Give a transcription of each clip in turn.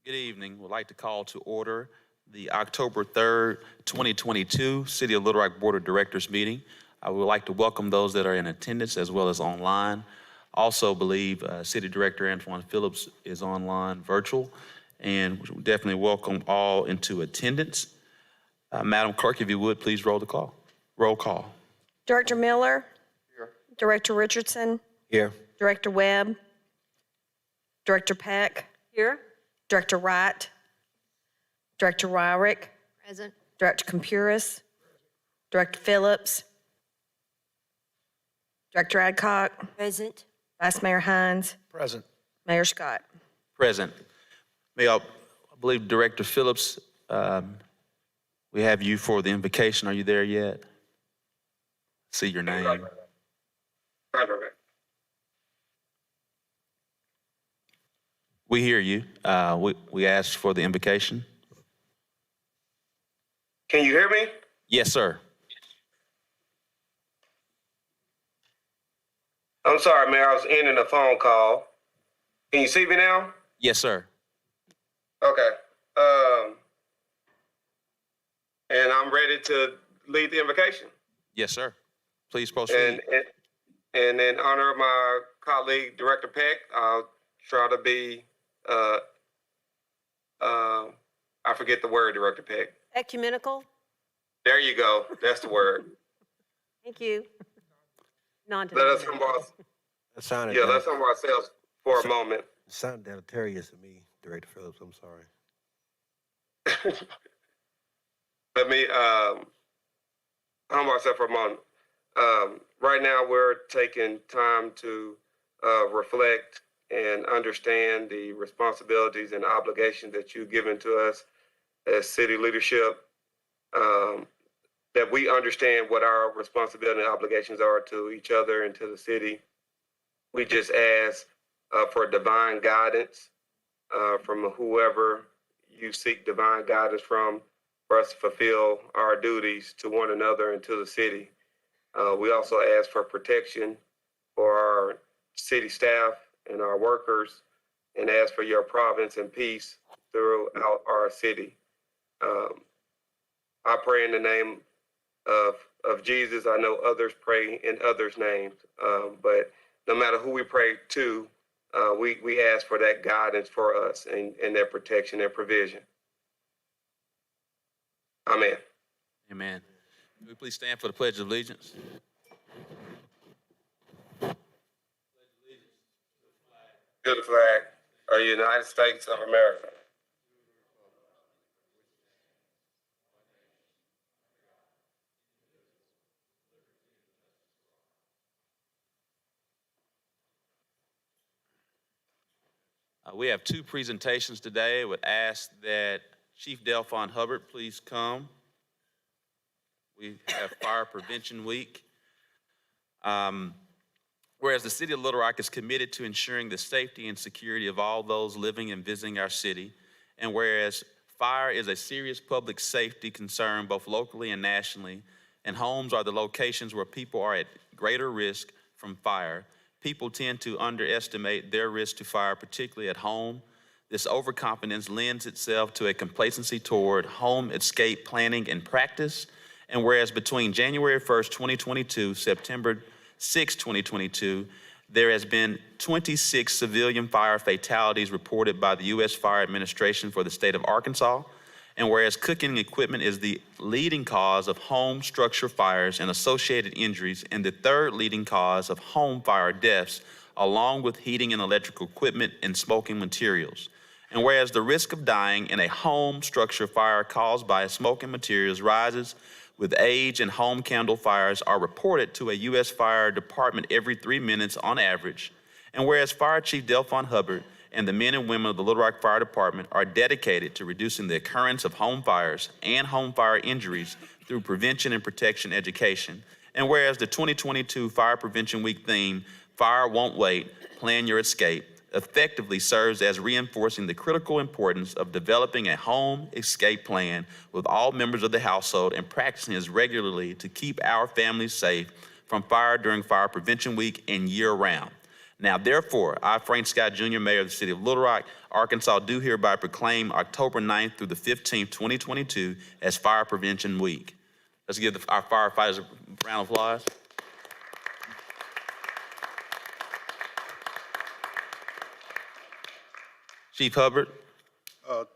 Good evening. We'd like to call to order the October 3rd, 2022 City of Little Rock Board of Directors meeting. I would like to welcome those that are in attendance as well as online. Also believe City Director Antoine Phillips is online virtual, and we definitely welcome all into attendance. Madam Clerk, if you would, please roll the call. Roll call. Director Miller. Here. Director Richardson. Here. Director Webb. Director Peck. Here. Director Wright. Director Wyrick. Present. Director Compuris. Director Phillips. Director Adcock. Present. Vice Mayor Hines. Present. Mayor Scott. Present. I believe Director Phillips, we have you for the invocation. Are you there yet? See your name. We hear you. We asked for the invocation. Can you hear me? Yes, sir. I'm sorry, Mayor. I was ending a phone call. Can you see me now? Yes, sir. Okay. And I'm ready to lead the invocation. Yes, sir. Please proceed. And in honor of my colleague, Director Peck, I'll try to be, I forget the word, Director Peck. Ecumenical. There you go. That's the word. Thank you. Let us humble ourselves. Let's humble ourselves for a moment. It sounded deleterious to me, Director Phillips. I'm sorry. Let me humble ourselves for a moment. Right now, we're taking time to reflect and understand the responsibilities and obligations that you've given to us as city leadership, that we understand what our responsibility and obligations are to each other and to the city. We just ask for divine guidance from whoever you seek divine guidance from, for us to fulfill our duties to one another and to the city. We also ask for protection for our city staff and our workers, and ask for your providence and peace throughout our city. I pray in the name of Jesus. I know others pray in others' names, but no matter who we pray to, we ask for that guidance for us and their protection and provision. Amen. Amen. Will you please stand for the Pledge of Allegiance? To the flag of the United States of America. We have two presentations today. I would ask that Chief Delphon Hubbard please come. We have Fire Prevention Week. Whereas the City of Little Rock is committed to ensuring the safety and security of all those living and visiting our city, and whereas fire is a serious public safety concern both locally and nationally, and homes are the locations where people are at greater risk from fire, people tend to underestimate their risk to fire, particularly at home. This overconfidence lends itself to a complacency toward home escape planning and practice. And whereas between January 1st, 2022, September 6, 2022, there has been 26 civilian fire fatalities reported by the U.S. Fire Administration for the state of Arkansas. And whereas cooking equipment is the leading cause of home structure fires and associated injuries, and the third leading cause of home fire deaths, along with heating and electrical equipment and smoking materials. And whereas the risk of dying in a home structure fire caused by smoking materials rises with age, and home candle fires are reported to a U.S. Fire Department every 3 minutes on average. And whereas Fire Chief Delphon Hubbard and the men and women of the Little Rock Fire Department are dedicated to reducing the occurrence of home fires and home fire injuries through prevention and protection education. And whereas the 2022 Fire Prevention Week theme, Fire Won't Wait, Plan Your Escape, effectively serves as reinforcing the critical importance of developing a home escape plan with all members of the household and practicing this regularly to keep our families safe from fire during Fire Prevention Week and year-round. Now, therefore, I, Frank Scott Jr., Mayor of the City of Little Rock, Arkansas, do hereby proclaim October 9th through the 15th, 2022 as Fire Prevention Week. Let's give our firefighters a round of applause. Chief Hubbard.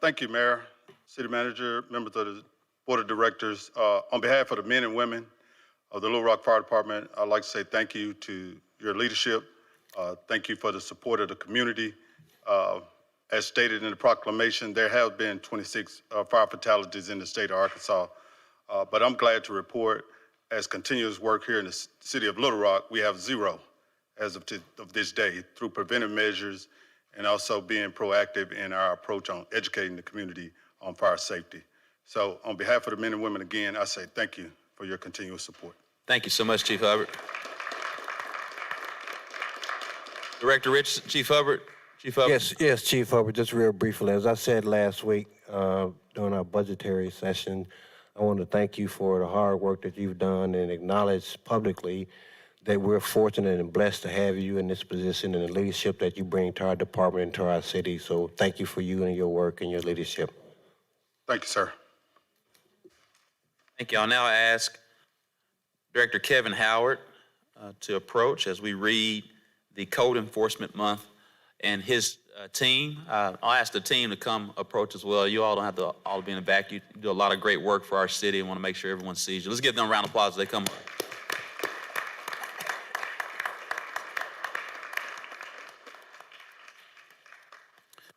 Thank you, Mayor, City Manager, members of the Board of Directors. On behalf of the men and women of the Little Rock Fire Department, I'd like to say thank you to your leadership. Thank you for the support of the community. As stated in the proclamation, there have been 26 fire fatalities in the state of Arkansas, but I'm glad to report, as continuous work here in the city of Little Rock, we have 0 as of this day through preventive measures and also being proactive in our approach on educating the community on fire safety. So on behalf of the men and women, again, I say thank you for your continuous support. Thank you so much, Chief Hubbard. Director Richardson, Chief Hubbard. Chief Hubbard. Yes, Chief Hubbard, just real briefly. As I said last week during our budgetary session, I want to thank you for the hard work that you've done and acknowledge publicly that we're fortunate and blessed to have you in this position and the leadership that you bring to our department and to our city. So thank you for you and your work and your leadership. Thank you, sir. Thank you. I'll now ask Director Kevin Howard to approach as we read the Code Enforcement Month and his team. I'll ask the team to come approach as well. You all don't have to all be in the back. You do a lot of great work for our city and want to make sure everyone sees you. Let's give them a round of applause as they come up.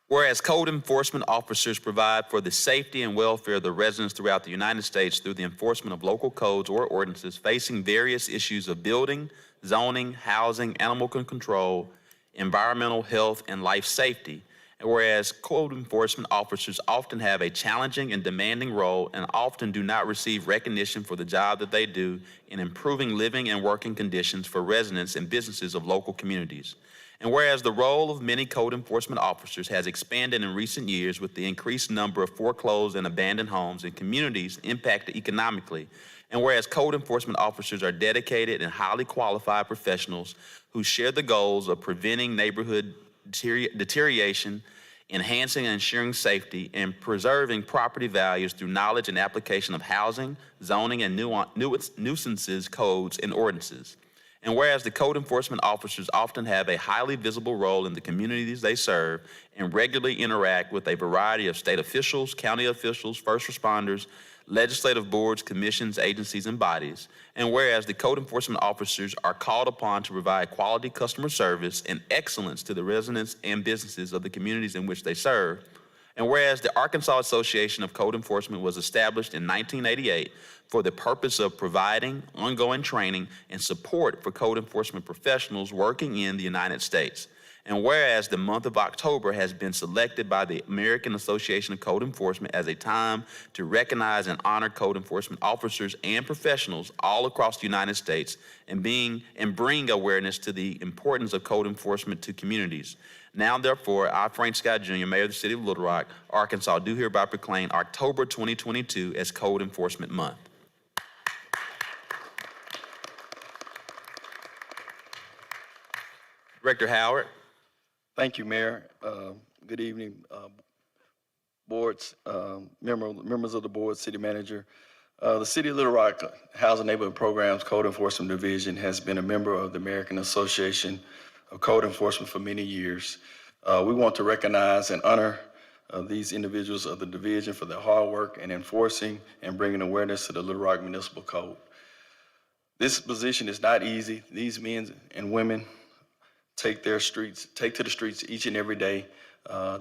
Whereas code enforcement officers provide for the safety and welfare of the residents throughout the United States through the enforcement of local codes or ordinances facing various issues of building, zoning, housing, animal control, environmental health, and life safety. And whereas code enforcement officers often have a challenging and demanding role and often do not receive recognition for the job that they do in improving living and working conditions for residents and businesses of local communities. And whereas the role of many code enforcement officers has expanded in recent years with the increased number of foreclosed and abandoned homes in communities impacted economically, and whereas code enforcement officers are dedicated and highly qualified professionals who share the goals of preventing neighborhood deterioration, enhancing and ensuring safety, and preserving property values through knowledge and application of housing, zoning, and nuisances codes and ordinances. And whereas the code enforcement officers often have a highly visible role in the communities they serve and regularly interact with a variety of state officials, county officials, first responders, legislative boards, commissions, agencies, and bodies. And whereas the code enforcement officers are called upon to provide quality customer service and excellence to the residents and businesses of the communities in which they serve. And whereas the Arkansas Association of Code Enforcement was established in 1988 for the purpose of providing ongoing training and support for code enforcement professionals working in the United States. And whereas the month of October has been selected by the American Association of Code Enforcement as a time to recognize and honor code enforcement officers and professionals all across the United States and bring awareness to the importance of code enforcement to communities. Now, therefore, I, Frank Scott Jr., Mayor of the City of Little Rock, Arkansas, do hereby proclaim October 2022 as Code Enforcement Month. Director Howard. Thank you, Mayor. Good evening, boards, members of the board, city manager. The City of Little Rock Housing Neighborhood Programs Code Enforcement Division has been a member of the American Association of Code Enforcement for many years. We want to recognize and honor these individuals of the division for their hard work in enforcing and bringing awareness to the Little Rock Municipal Code. This position is not easy. These men and women take to the streets each and every day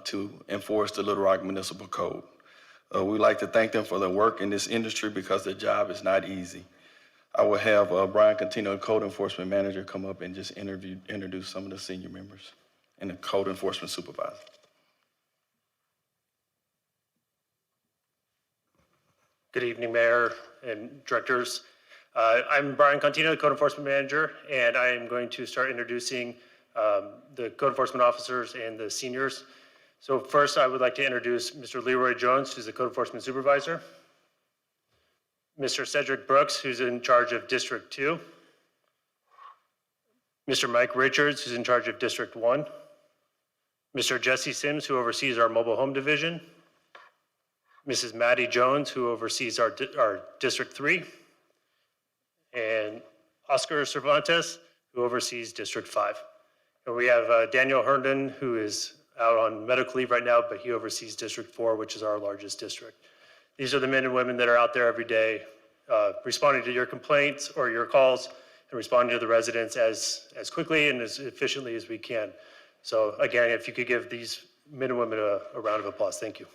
to enforce the Little Rock Municipal Code. We'd like to thank them for their work in this industry because their job is not easy. I will have Brian Contino, Code Enforcement Manager, come up and just introduce some of the senior members and the Code Enforcement Supervisor. Good evening, Mayor and Directors. I'm Brian Contino, Code Enforcement Manager, and I am going to start introducing the code enforcement officers and the seniors. So first, I would like to introduce Mr. Leroy Jones, who's the Code Enforcement Supervisor, Mr. Cedric Brooks, who's in charge of District 2, Mr. Mike Richards, who's in charge of District 1, Mr. Jesse Sims, who oversees our mobile home division, Mrs. Maddie Jones, who oversees our District 3, and Oscar Cervantes, who oversees District 5. And we have Daniel Herndon, who is out on medical leave right now, but he oversees District 4, which is our largest district. These are the men and women that are out there every day responding to your complaints or your calls and responding to the residents as quickly and as efficiently as we can. So again, if you could give these men and women a round of applause, thank you.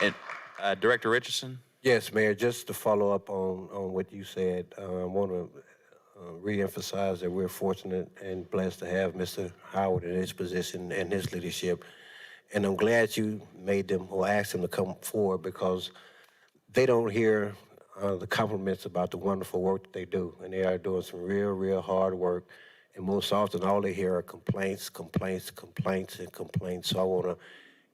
And Director Richardson? Yes, Mayor, just to follow up on what you said, I want to reemphasize that we're fortunate and blessed to have Mr. Howard in his position and his leadership. And I'm glad you made them or asked them to come forward because they don't hear the compliments about the wonderful work that they do. And they are doing some real hard work. And most often, all they hear are complaints. So I want to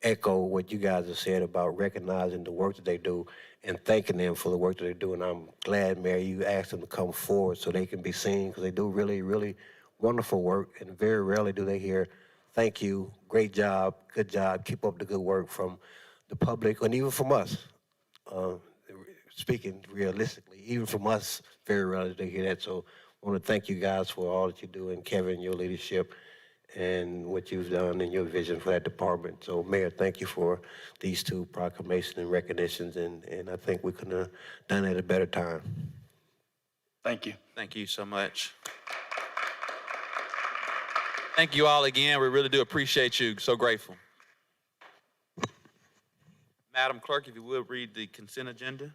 echo what you guys have said about recognizing the work that they do and thanking them for the work that they do. And I'm glad, Mayor, you asked them to come forward so they can be seen because they do really wonderful work. And very rarely do they hear, thank you, great job, good job, keep up the good work from the public and even from us. Speaking realistically, even from us, very rarely do they hear that. So I want to thank you guys for all that you do, and Kevin, your leadership and what you've done and your vision for that department. So, Mayor, thank you for these two proclamations and recognitions, and I think we could have done it at a better time. Thank you. Thank you so much. Thank you all again. We really do appreciate you. So grateful. Madam Clerk, if you will read the consent agenda.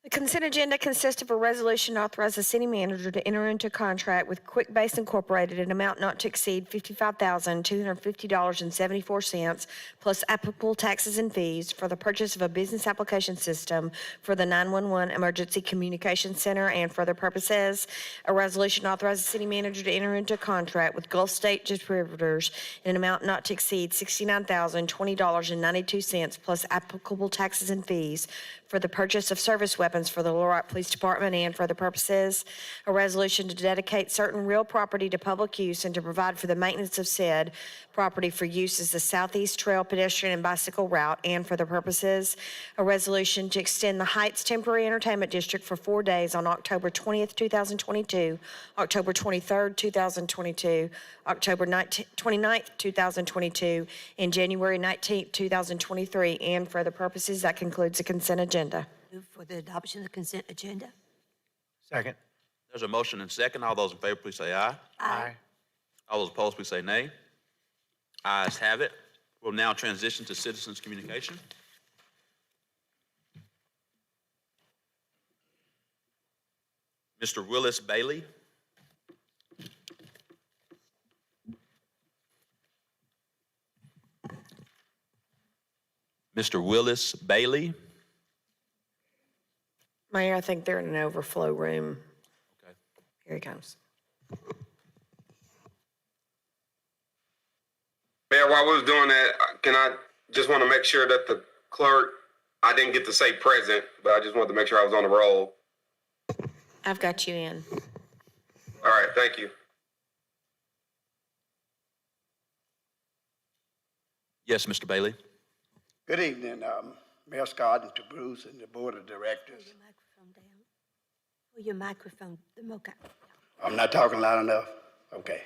The consent agenda consists of a resolution to authorize the city manager to enter into a contract with Quick Base Incorporated an amount not to exceed $55,250.74 plus applicable taxes and fees for the purchase of a business application system for the 911 Emergency Communication Center and for other purposes. A resolution to authorize the city manager to enter into a contract with Gulf State Distributors in an amount not to exceed $69,020.92 plus applicable taxes and fees for the purchase of service weapons for the Little Rock Police Department and for other purposes. A resolution to dedicate certain real property to public use and to provide for the maintenance of said property for use as the Southeast Trail pedestrian and bicycle route and for the purposes. A resolution to extend the Heights Temporary Entertainment District for 4 days on October 20th, 2022, October 23rd, 2022, October 29th, 2022, and January 19th, 2023, and for other purposes. That concludes the consent agenda. Move for the adoption of the consent agenda. Second. There's a motion and second. All those in favor, please say aye. Aye. All those opposed, please say nay. Ayes have it. We'll now transition to citizens' communication. Mr. Willis Bailey. Mr. Willis Bailey. Mayor, I think they're in an overflow room. Okay. Here he comes. Mayor, while we was doing that, can I just want to make sure that the clerk, I didn't get to say present, but I just wanted to make sure I was on the roll. I've got you in. All right, thank you. Yes, Mr. Bailey. Good evening, Mayor Scott and to Bruce and the Board of Directors. Pull your microphone down. Pull your microphone, the mocha. I'm not talking loud enough? Okay.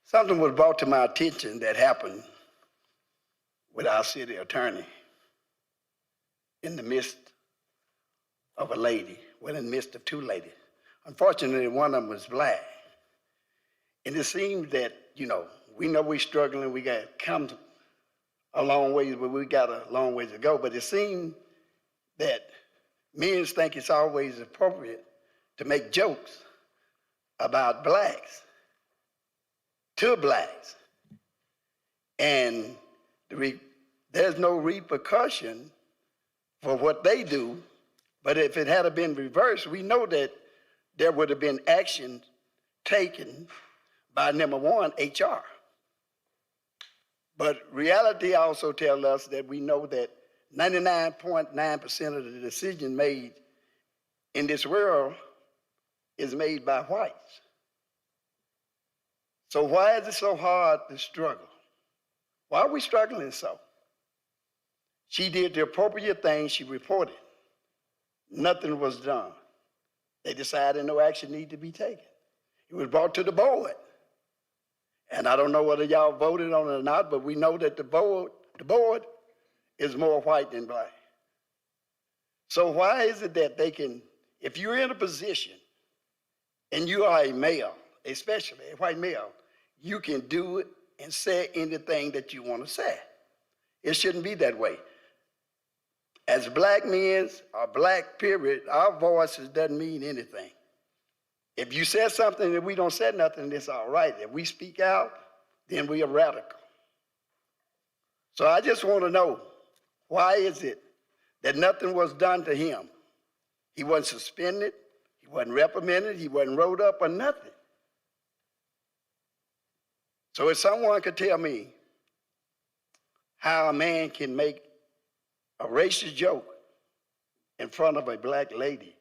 Something was brought to my attention that happened with our city attorney in the midst of a lady, well, in the midst of two ladies. Unfortunately, one of them was black. And it seems that, we know we're struggling, we got come a long ways, but we got a long ways to go. But it seems that men think it's always appropriate to make jokes about blacks to blacks. And there's no repercussion for what they do. But if it had been reversed, we know that there would have been action taken by, number one, HR. But reality also tells us that we know that 99.9% of the decision made in this world is made by whites. So why is it so hard to struggle? Why are we struggling so? She did the appropriate thing, she reported. Nothing was done. They decided no action needed to be taken. It was brought to the board. And I don't know whether y'all voted on it or not, but we know that the board is more white than black. So why is it that they can, if you're in a position and you are a male, especially a white male, you can do it and say anything that you want to say. It shouldn't be that way. As black men, or black period, our voices doesn't mean anything. If you said something and we don't say nothing, it's all right. If we speak out, then we are radical. So I just want to know, why is it that nothing was done to him? He wasn't suspended, he wasn't reprimanded, he wasn't rolled up or nothing. So if someone could tell me how a man can make a racist joke in front of a black lady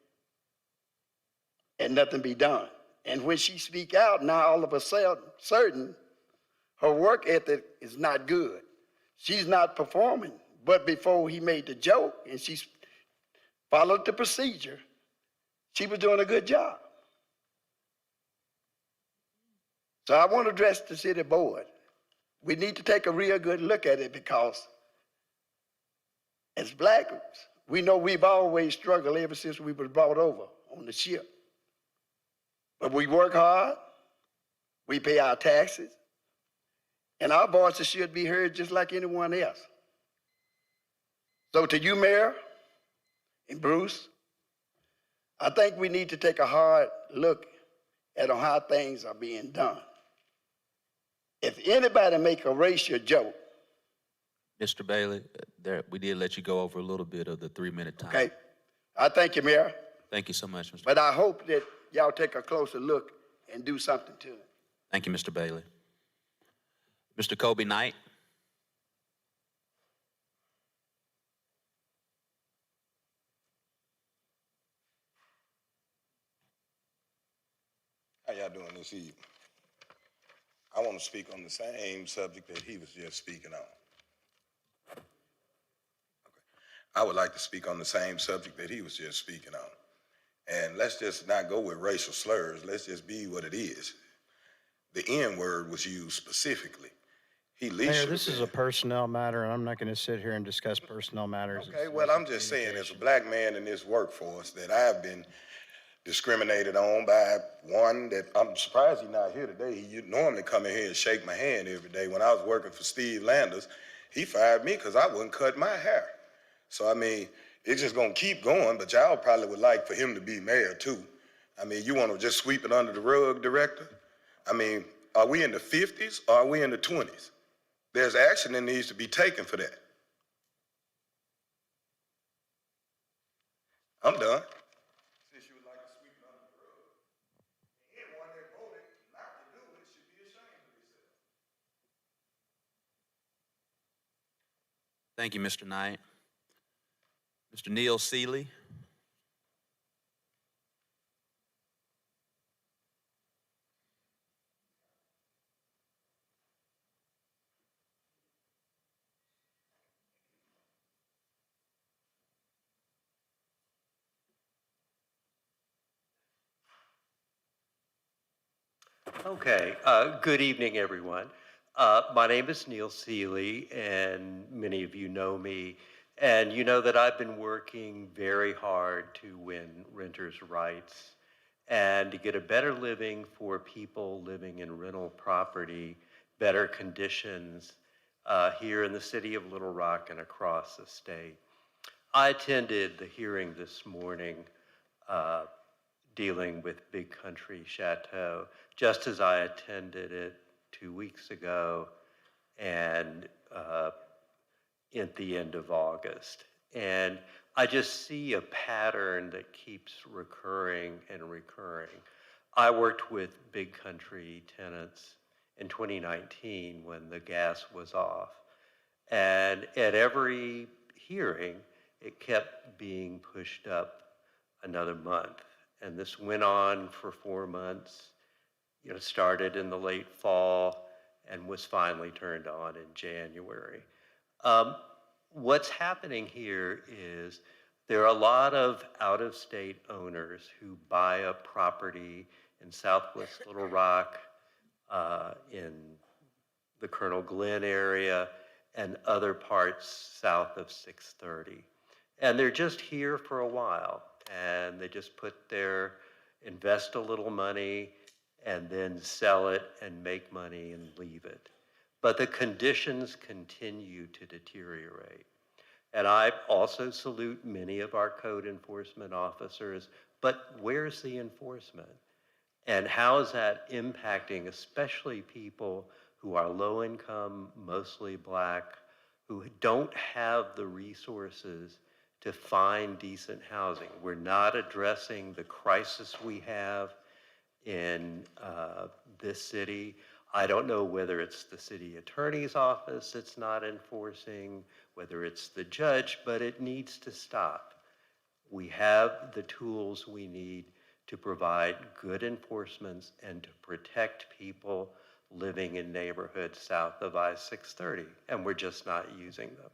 and nothing be done. And when she speak out, now all of a sudden, her work ethic is not good. She's not performing. But before he made the joke and she followed the procedure, she was doing a good job. So I want to address the city board. We need to take a real good look at it, because as blacks, we know we've always struggled ever since we were brought over on the ship. But we work hard, we pay our taxes, and our voices should be heard just like anyone else. So to you, Mayor, and Bruce, I think we need to take a hard look at how things are being done. If anybody make a racial joke, Mr. Bailey, we did let you go over a little bit of the 3-minute time. okay, I thank you, Mayor, Thank you so much, Mr. but I hope that y'all take a closer look and do something to it. Thank you, Mr. Bailey. Mr. Kobe Knight. How y'all doing this evening? I want to speak on the same subject that he was just speaking on. Okay. I would like to speak on the same subject that he was just speaking on. And let's just not go with racial slurs. Let's just be what it is. The N-word was used specifically. Mayor, this is a personnel matter, and I'm not going to sit here and discuss personnel matters. Okay, well, I'm just saying, as a black man in this workforce, that I've been discriminated on by one that I'm surprised he's not here today. He normally come in here and shake my hand every day. When I was working for Steve Landers, he fired me because I wouldn't cut my hair. So, I mean, it's just going to keep going, but y'all probably would like for him to be mayor, too. I mean, you want to just sweep it under the rug, Director? I mean, are we in the 50s or are we in the 20s? There's action that needs to be taken for that. I'm done. Since you would like to sweep it under the rug, anyone that voted not to do it should be ashamed of themselves. Thank you, Mr. Knight. Mr. Neil Seeley. Okay, good evening, everyone. My name is Neil Seeley, and many of you know me. And you know that I've been working very hard to win renters' rights and to get a better living for people living in rental property, better conditions here in the city of Little Rock and across the state. I attended the hearing this morning dealing with Big Country Chateau, just as I attended it 2 weeks ago and at the end of August. And I just see a pattern that keeps recurring and recurring. I worked with Big Country tenants in 2019 when the gas was off. And at every hearing, it kept being pushed up another month. And this went on for 4 months, started in the late fall and was finally turned on in January. What's happening here is there are a lot of out-of-state owners who buy up property in Southwest Little Rock, in the Colonel Glenn area, and other parts south of 630. And they're just here for a while, and they just invest a little money, and then sell it and make money and leave it. But the conditions continue to deteriorate. And I also salute many of our code enforcement officers, but where's the enforcement? And how is that impacting especially people who are low income, mostly Black, who don't have the resources to find decent housing? We're not addressing the crisis we have in this city. I don't know whether it's the city attorney's office that's not enforcing, whether it's the judge, but it needs to stop. We have the tools we need to provide good enforcements and to protect people living in neighborhoods south of I-630, and we're just not using them.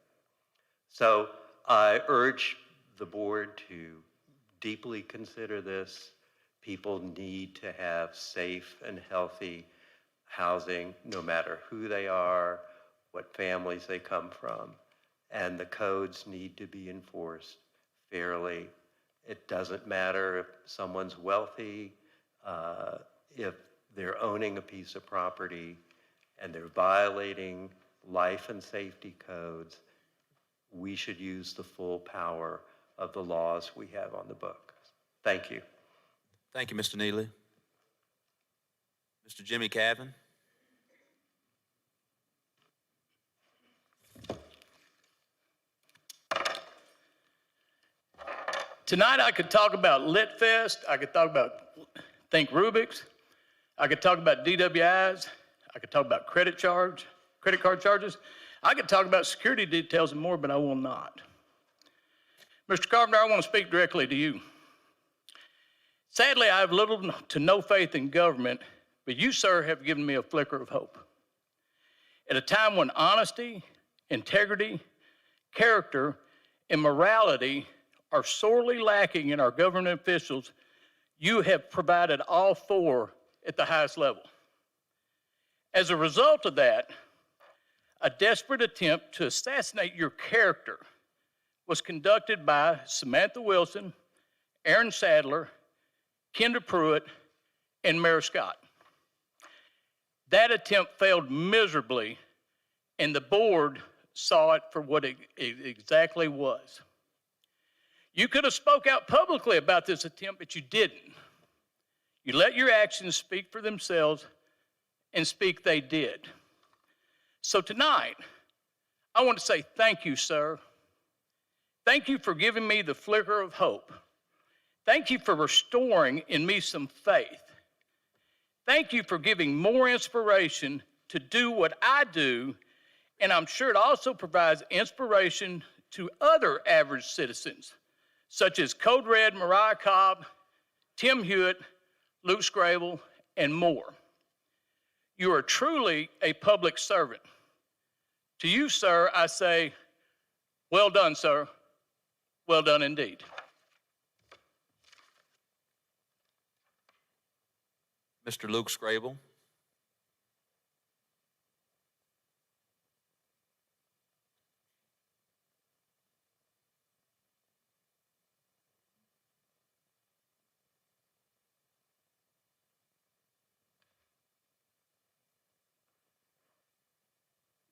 So I urge the board to deeply consider this. People need to have safe and healthy housing, no matter who they are, what families they come from, and the codes need to be enforced fairly. It doesn't matter if someone's wealthy, if they're owning a piece of property and they're violating life and safety codes. We should use the full power of the laws we have on the books. Thank you. Thank you, Mr. Neely. Mr. Jimmy Cavan. Tonight I could talk about Lit Fest, I could talk about Think Rubik's, I could talk about DWIs, I could talk about credit card charges, I could talk about security details and more, but I will not. Mr. Carpenter, I want to speak directly to you. Sadly, I have little to no faith in government, but you, sir, have given me a flicker of hope. At a time when honesty, integrity, character, and morality are sorely lacking in our government officials, you have provided all four at the highest level. As a result of that, a desperate attempt to assassinate your character was conducted by Samantha Wilson, Aaron Sadler, Kendra Pruitt, and Mayor Scott. That attempt failed miserably, and the board saw it for what it exactly was. You could have spoke out publicly about this attempt, but you didn't. You let your actions speak for themselves, and speak they did. So tonight, I want to say thank you, sir. Thank you for giving me the flicker of hope. Thank you for restoring in me some faith. Thank you for giving more inspiration to do what I do, and I'm sure it also provides inspiration to other average citizens, such as Code Red, Mariah Cobb, Tim Hewitt, Luke Scrabble, and more. You are truly a public servant. To you, sir, I say, well done, sir. Well done indeed. Mr. Luke Scrabble.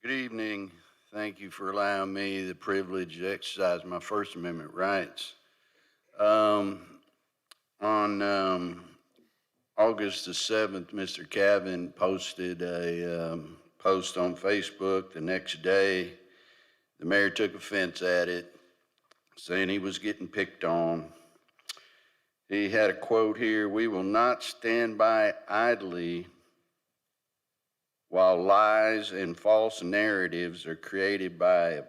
Good evening. Thank you for allowing me the privilege to exercise my First Amendment rights. On August the 7th, Mr. Cavan posted a post on Facebook. The next day, the mayor took offense at it, saying he was getting picked on. He had a quote here: "We will not stand by idly while lies and false narratives are created by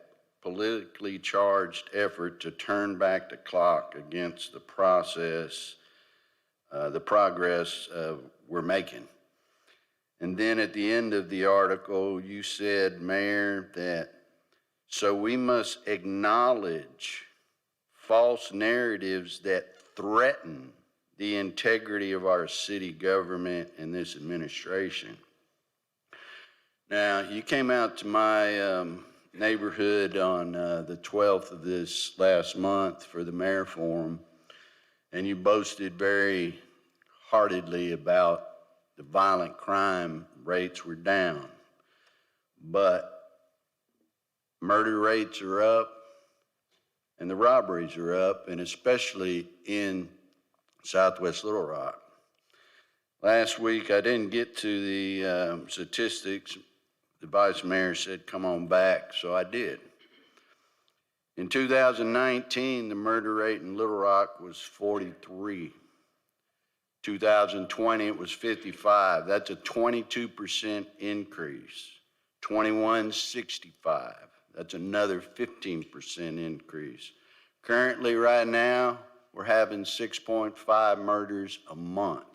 politically charged effort to turn back the clock against the progress we're making. And then at the end of the article, you said, Mayor, that so we must acknowledge false narratives that threaten the integrity of our city government and this administration. Now, you came out to my neighborhood on the 12th of this last month for the mayor forum, and you boasted very heartedly about the violent crime rates were down. But murder rates are up, and the robberies are up, and especially in Southwest Little Rock. Last week, I didn't get to the statistics. The vice mayor said, come on back, so I did. In 2019, the murder rate in Little Rock was 43. 2020, it was 55. That's a 22% increase. 21, 65. That's another 15% increase. Currently, right now, we're having 6.5 murders a month.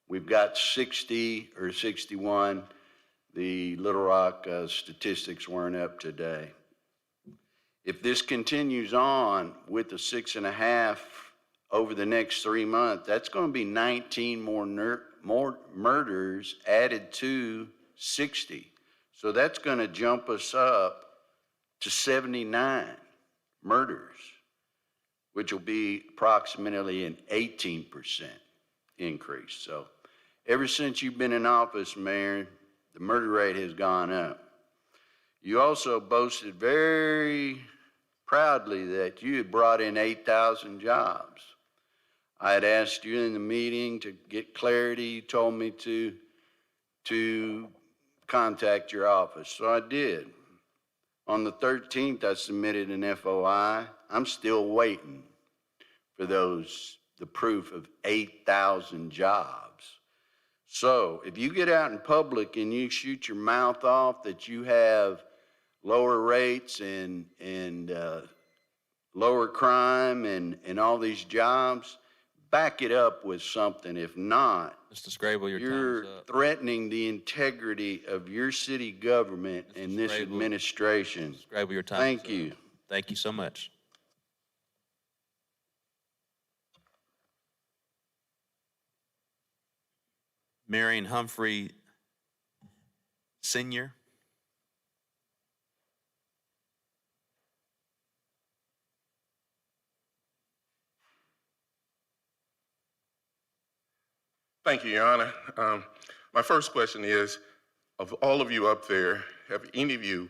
We've got 60 or 61. The Little Rock statistics weren't up today. If this continues on with the 6.5 over the next 3 months, that's going to be 19 more murders added to 60. So that's going to jump us up to 79 murders, which will be approximately an 18% increase. So ever since you've been in office, Mayor, the murder rate has gone up. You also boasted very proudly that you had brought in 8,000 jobs. I had asked you in the meeting to get clarity. You told me to contact your office, so I did. On the 13th, I submitted an FOI. I'm still waiting for the proof of 8,000 jobs. So if you get out in public and you shoot your mouth off that you have lower rates and lower crime and all these jobs, back it up with something. If not, Mr. Scrable, your you're time's up. threatening the integrity of your city government and this Scrable. administration. Scrable, your time. Thank you. Thank you so much. Marion Humphrey Sr. Thank you, Your Honor. My first question is, of all of you up there, have any of you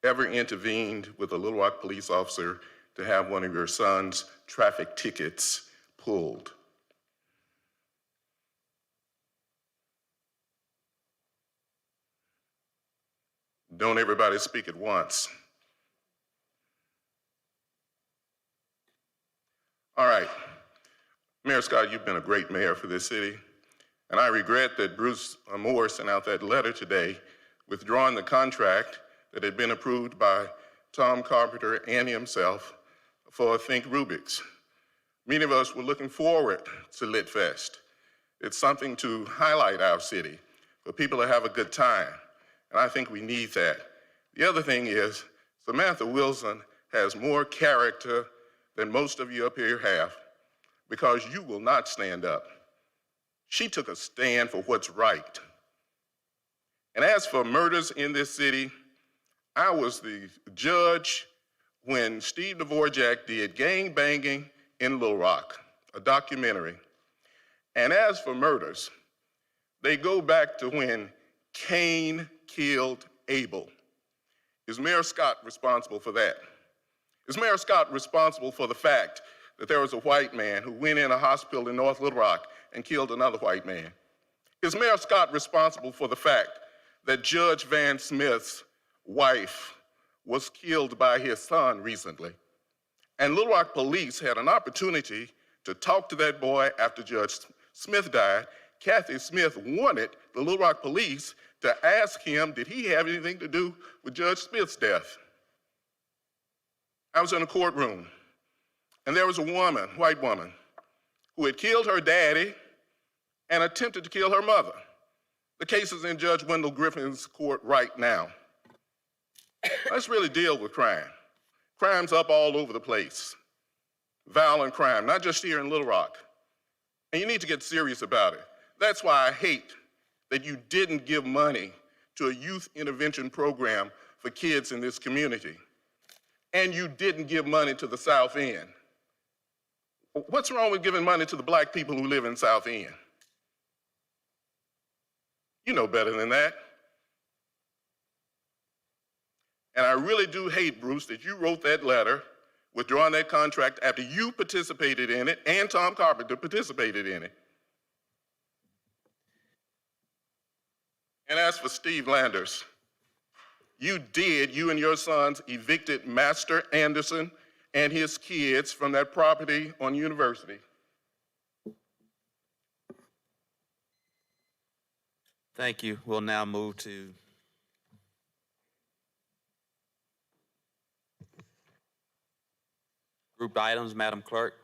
ever intervened with a Little Rock police officer to have one of your son's traffic tickets pulled? Don't everybody speak at once. All right. Mayor Scott, you've been a great mayor for this city. And I regret that Bruce Moore sent out that letter today withdrawing the contract that had been approved by Tom Carpenter and himself for Think Rubik's. Many of us were looking forward to Lit Fest. It's something to highlight our city, for people to have a good time. And I think we need that. The other thing is, Samantha Wilson has more character than most of you up here have, because you will not stand up. She took a stand for what's right. And as for murders in this city, I was the judge when Steve Dvorak did Gang Banging in Little Rock, a documentary. And as for murders, they go back to when Cain killed Abel. Is Mayor Scott responsible for that? Is Mayor Scott responsible for the fact that there was a white man who went in a hospital in North Little Rock and killed another white man? Is Mayor Scott responsible for the fact that Judge Van Smith's wife was killed by his son recently? And Little Rock police had an opportunity to talk to that boy after Judge Smith died. Kathy Smith wanted the Little Rock police to ask him, did he have anything to do with Judge Smith's death? I was in a courtroom, and there was a woman, white woman, who had killed her daddy and attempted to kill her mother. The case is in Judge Wendell Griffin's court right now. Let's really deal with crime. Crime's up all over the place. Violent crime, not just here in Little Rock. And you need to get serious about it. That's why I hate that you didn't give money to a youth intervention program for kids in this community. And you didn't give money to the South End. What's wrong with giving money to the black people who live in South End? You know better than that. And I really do hate, Bruce, that you wrote that letter withdrawing that contract after you participated in it and Tom Carpenter participated in it. And as for Steve Landers, you and your sons evicted Master Anderson and his kids from that property on University. Thank you. We'll now move to grouped items, Madam Clerk.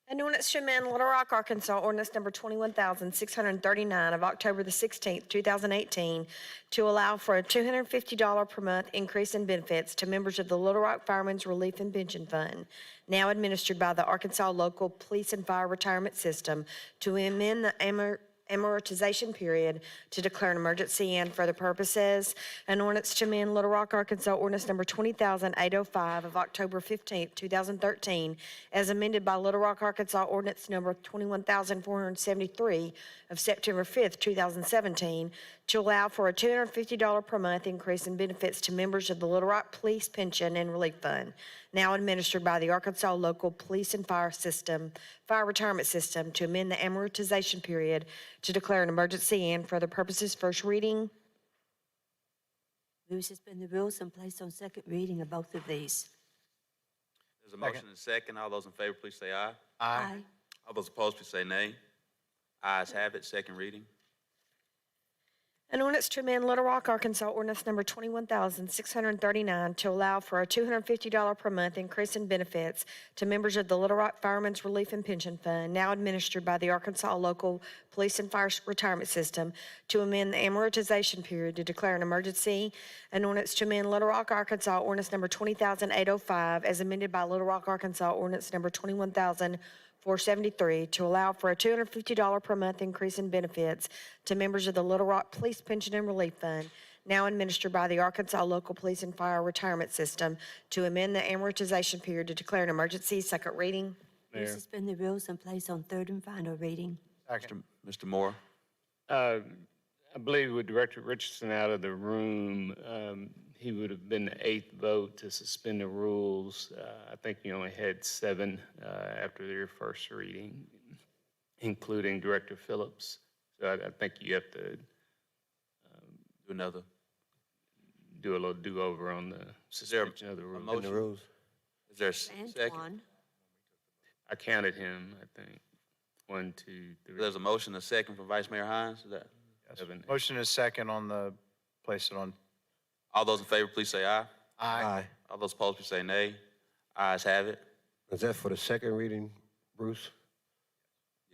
An ordinance to amend Little Rock, Arkansas, ordinance number 21,639 of October the 16th, 2018, to allow for a $250 per month increase in benefits to members of the Little Rock Firemen's Relief and Pension Fund, now administered by the Arkansas Local Police and Fire Retirement System, to amend the amortization period to declare an emergency and for other purposes. An ordinance to amend Little Rock, Arkansas, ordinance number 20,805 of October 15th, 2013, as amended by Little Rock, Arkansas, ordinance number 21,473 of September 5th, 2017, to allow for a $250 per month increase in benefits to members of the Little Rock Police Pension and Relief Fund, now administered by the Arkansas Local Police and Fire Retirement System, to amend the amortization period to declare an emergency and for other purposes. First reading. Move to suspend the rules and place on second reading of both of these. There's a motion and a second. All those in favor, please say aye. Aye. All those opposed, please say nay. Ayes have it. Second reading. An ordinance to amend Little Rock, Arkansas, ordinance number 21,639, to allow for a $250 per month increase in benefits to members of the Little Rock Firemen's Relief and Pension Fund, now administered by the Arkansas Local Police and Fire Retirement System, to amend the amortization period to declare an emergency. An ordinance to amend Little Rock, Arkansas, ordinance number 20,805, as amended by Little Rock, Arkansas, ordinance number 21,473, to allow for a $250 per month increase in benefits to members of the Little Rock Police Pension and Relief Fund, now administered by the Arkansas Local Police and Fire Retirement System, to amend the amortization period to declare an emergency. Second reading. Move to suspend the rules and place on third and final reading. Mr. Moore. I believe with Director Richardson out of the room, he would have been the eighth vote to suspend the rules. I think you only had 7 after your first reading, including Director Phillips. So I think you have to do a little do-over on the suspension of the rules. Is there a second? Antoine. I counted him, I think. 1, 2, 3. There's a motion and a second for Vice Mayor Hines. Is that? Motion is second on the, place it on. All those in favor, please say aye. Aye. All those opposed, please say nay. Ayes have it. Is that for the second reading, Bruce?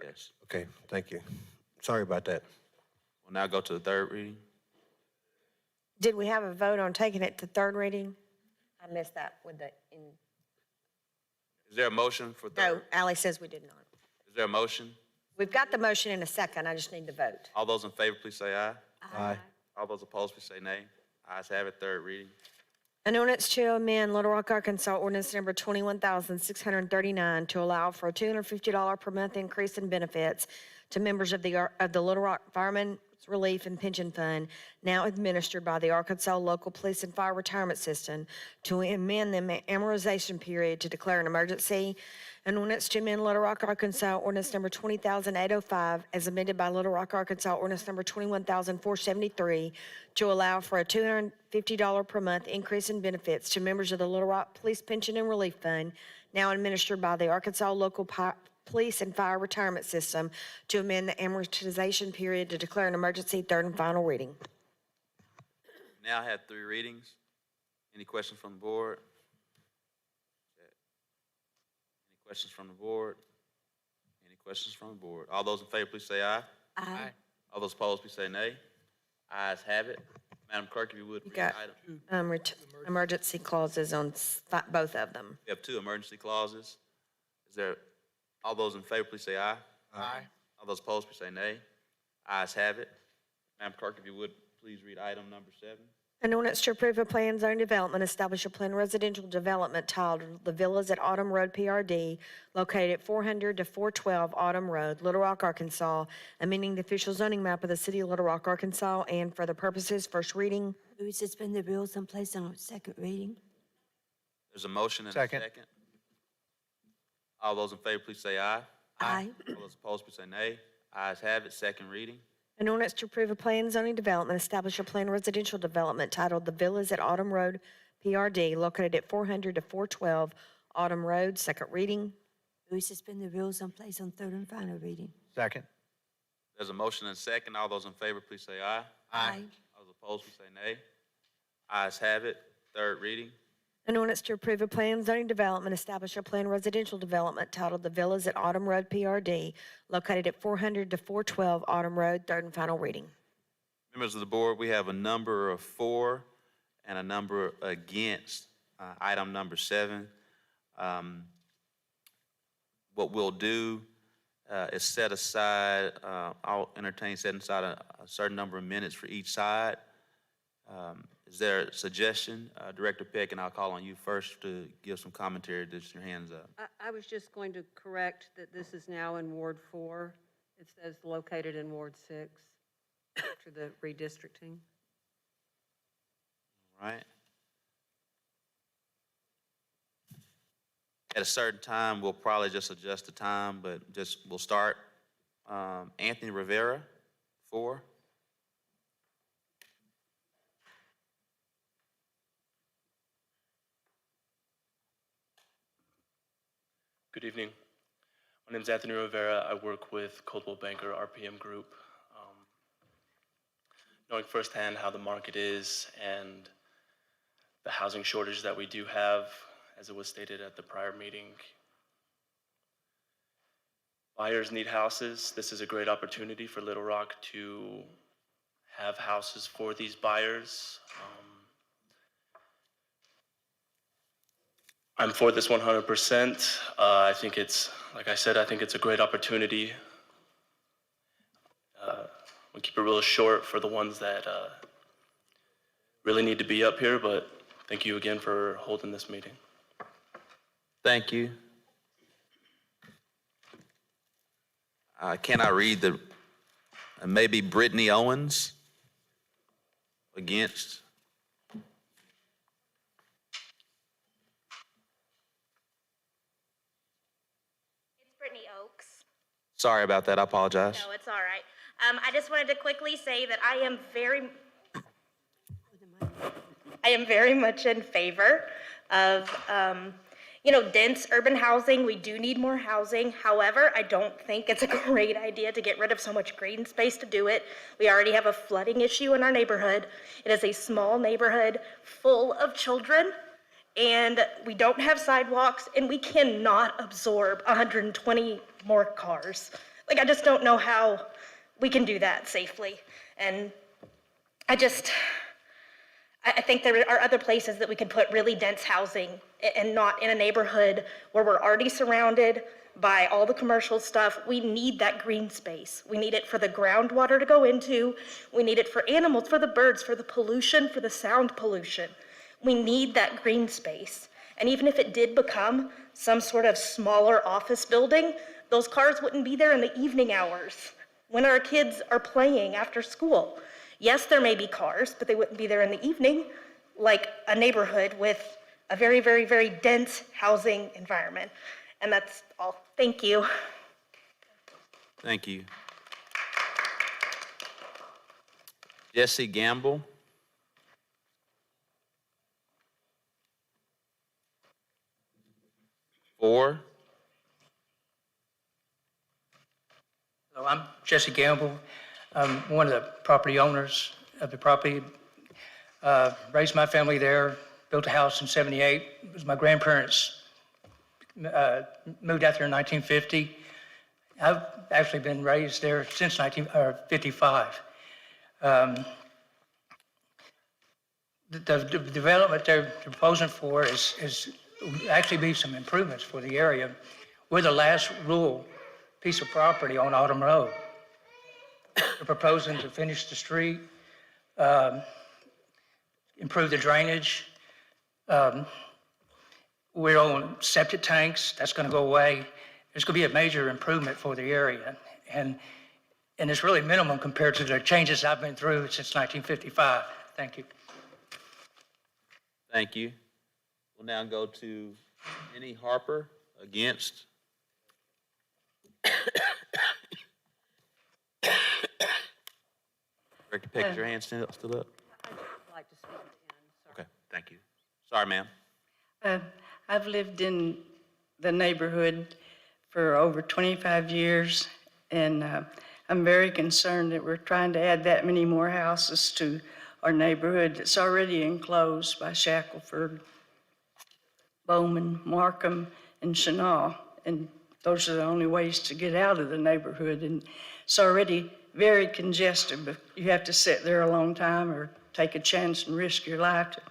Yes. Okay, thank you. Sorry about that. We'll now go to the third reading. Did we have a vote on taking it to third reading? I missed that with the, Is there a motion for no, third? Ally says we did not. Is there a motion? We've got the motion in a second. I just need the vote. All those in favor, please say aye. Aye. All those opposed, please say nay. Ayes have it. Third reading. An ordinance to amend Little Rock, Arkansas, ordinance number 21,639, to allow for a $250 per month increase in benefits to members of the Little Rock Firemen's Relief and Pension Fund, now administered by the Arkansas Local Police and Fire Retirement System, to amend the amortization period to declare an emergency. An ordinance to amend Little Rock, Arkansas, ordinance number 20,805, as amended by Little Rock, Arkansas, ordinance number 21,473, to allow for a $250 per month increase in benefits to members of the Little Rock Police Pension and Relief Fund, now administered by the Arkansas Local Police and Fire Retirement System, to amend the amortization period to declare an emergency. Third and final reading. Now have 3 readings. Any questions from the board? Any questions from the board? Any questions from the board? All those in favor, please say aye. Aye. All those opposed, please say nay. Ayes have it. Madam Clerk, if you would, You read got item. emergency clauses on both of them. We have 2 emergency clauses. Is there, all those in favor, please say aye. Aye. All those opposed, please say nay. Ayes have it. Madam Clerk, if you would, please read item number 7. An ordinance to approve a plan zone development, establish a planned residential development titled The Villas at Autumn Road PRD, located at 400 to 412 Autumn Road, Little Rock, Arkansas, amending the official zoning map of the city of Little Rock, Arkansas, and for the purposes, first reading. Move we suspend the rules and place on second reading. There's a motion and a Second. second. All those in favor, please say aye. Aye. All those opposed, please say nay. Ayes have it. Second reading. An ordinance to approve a plan zoning development, establish a planned residential development titled The Villas at Autumn Road PRD, located at 400 to 412 Autumn Road, second reading. Move we suspend the rules and place on third and final reading. Second. There's a motion and a second. All those in favor, please say aye. Aye. All those opposed, please say nay. Ayes have it. Third reading. An ordinance to approve a plan zoning development, establish a planned residential development titled The Villas at Autumn Road PRD, located at 400 to 412 Autumn Road, third and final reading. Members of the board, we have a number of for and a number against item number 7. What we'll do is set aside, I'll entertain setting aside a certain number of minutes for each side. Is there a suggestion? Director Peck, and I'll call on you first to give some commentary. Just your hands up. I was just going to correct that this is now in Ward 4. It says located in Ward 6 after the redistricting. All right. At a certain time, we'll probably just adjust the time, but we'll start. Anthony Rivera, 4. Good evening. My name is Anthony Rivera. I work with Coldwell Banker RPM Group. Knowing firsthand how the market is and the housing shortage that we do have, as it was stated at the prior meeting, buyers need houses. This is a great opportunity for Little Rock to have houses for these buyers. I'm for this 100%. I think it's, like I said, I think it's a great opportunity. We'll keep it real short for the ones that really need to be up here, but thank you again for holding this meeting. Thank you. Can I read the, maybe Brittany Owens against? Sorry about that, I apologize. No, it's all right. I just wanted to quickly say that I am very much in favor of, dense urban housing. We do need more housing. However, I don't think it's a great idea to get rid of so much green space to do it. We already have a flooding issue in our neighborhood. It is a small neighborhood full of children, and we don't have sidewalks, and we cannot absorb 120 more cars. Like, I just don't know how we can do that safely. And I think there are other places that we could put really dense housing and not in a neighborhood where we're already surrounded by all the commercial stuff. We need that green space. We need it for the groundwater to go into. We need it for animals, for the birds, for the pollution, for the sound pollution. We need that green space. And even if it did become some sort of smaller office building, those cars wouldn't be there in the evening hours when our kids are playing after school. Yes, there may be cars, but they wouldn't be there in the evening, like a neighborhood with a very, very, very dense housing environment. And that's all. Thank you. Thank you. Jesse Gamble. Four. Hello, I'm Jesse Gamble. I'm one of the property owners of the property. Raised my family there, built a house in 78. It was my grandparents moved out there in 1950. I've actually been raised there since 1955. The development they're proposing for is actually be some improvements for the area. We're the last rural piece of property on Autumn Road. They're proposing to finish the street, improve the drainage. We're on septic tanks. That's going to go away. There's going to be a major improvement for the area. And it's really minimum compared to the changes I've been through since 1955. Thank you. Thank you. We'll now go to Minnie Harper against. Director Peck, your hand still up? I'd like to speak at the end. Sorry. Okay, thank you. Sorry, ma'am. I've lived in the neighborhood for over 25 years, and I'm very concerned that we're trying to add that many more houses to our neighborhood. It's already enclosed by Shackelford, Bowman, Markham, and Chenal, and those are the only ways to get out of the neighborhood. And it's already very congested, but you have to sit there a long time or take a chance and risk your life to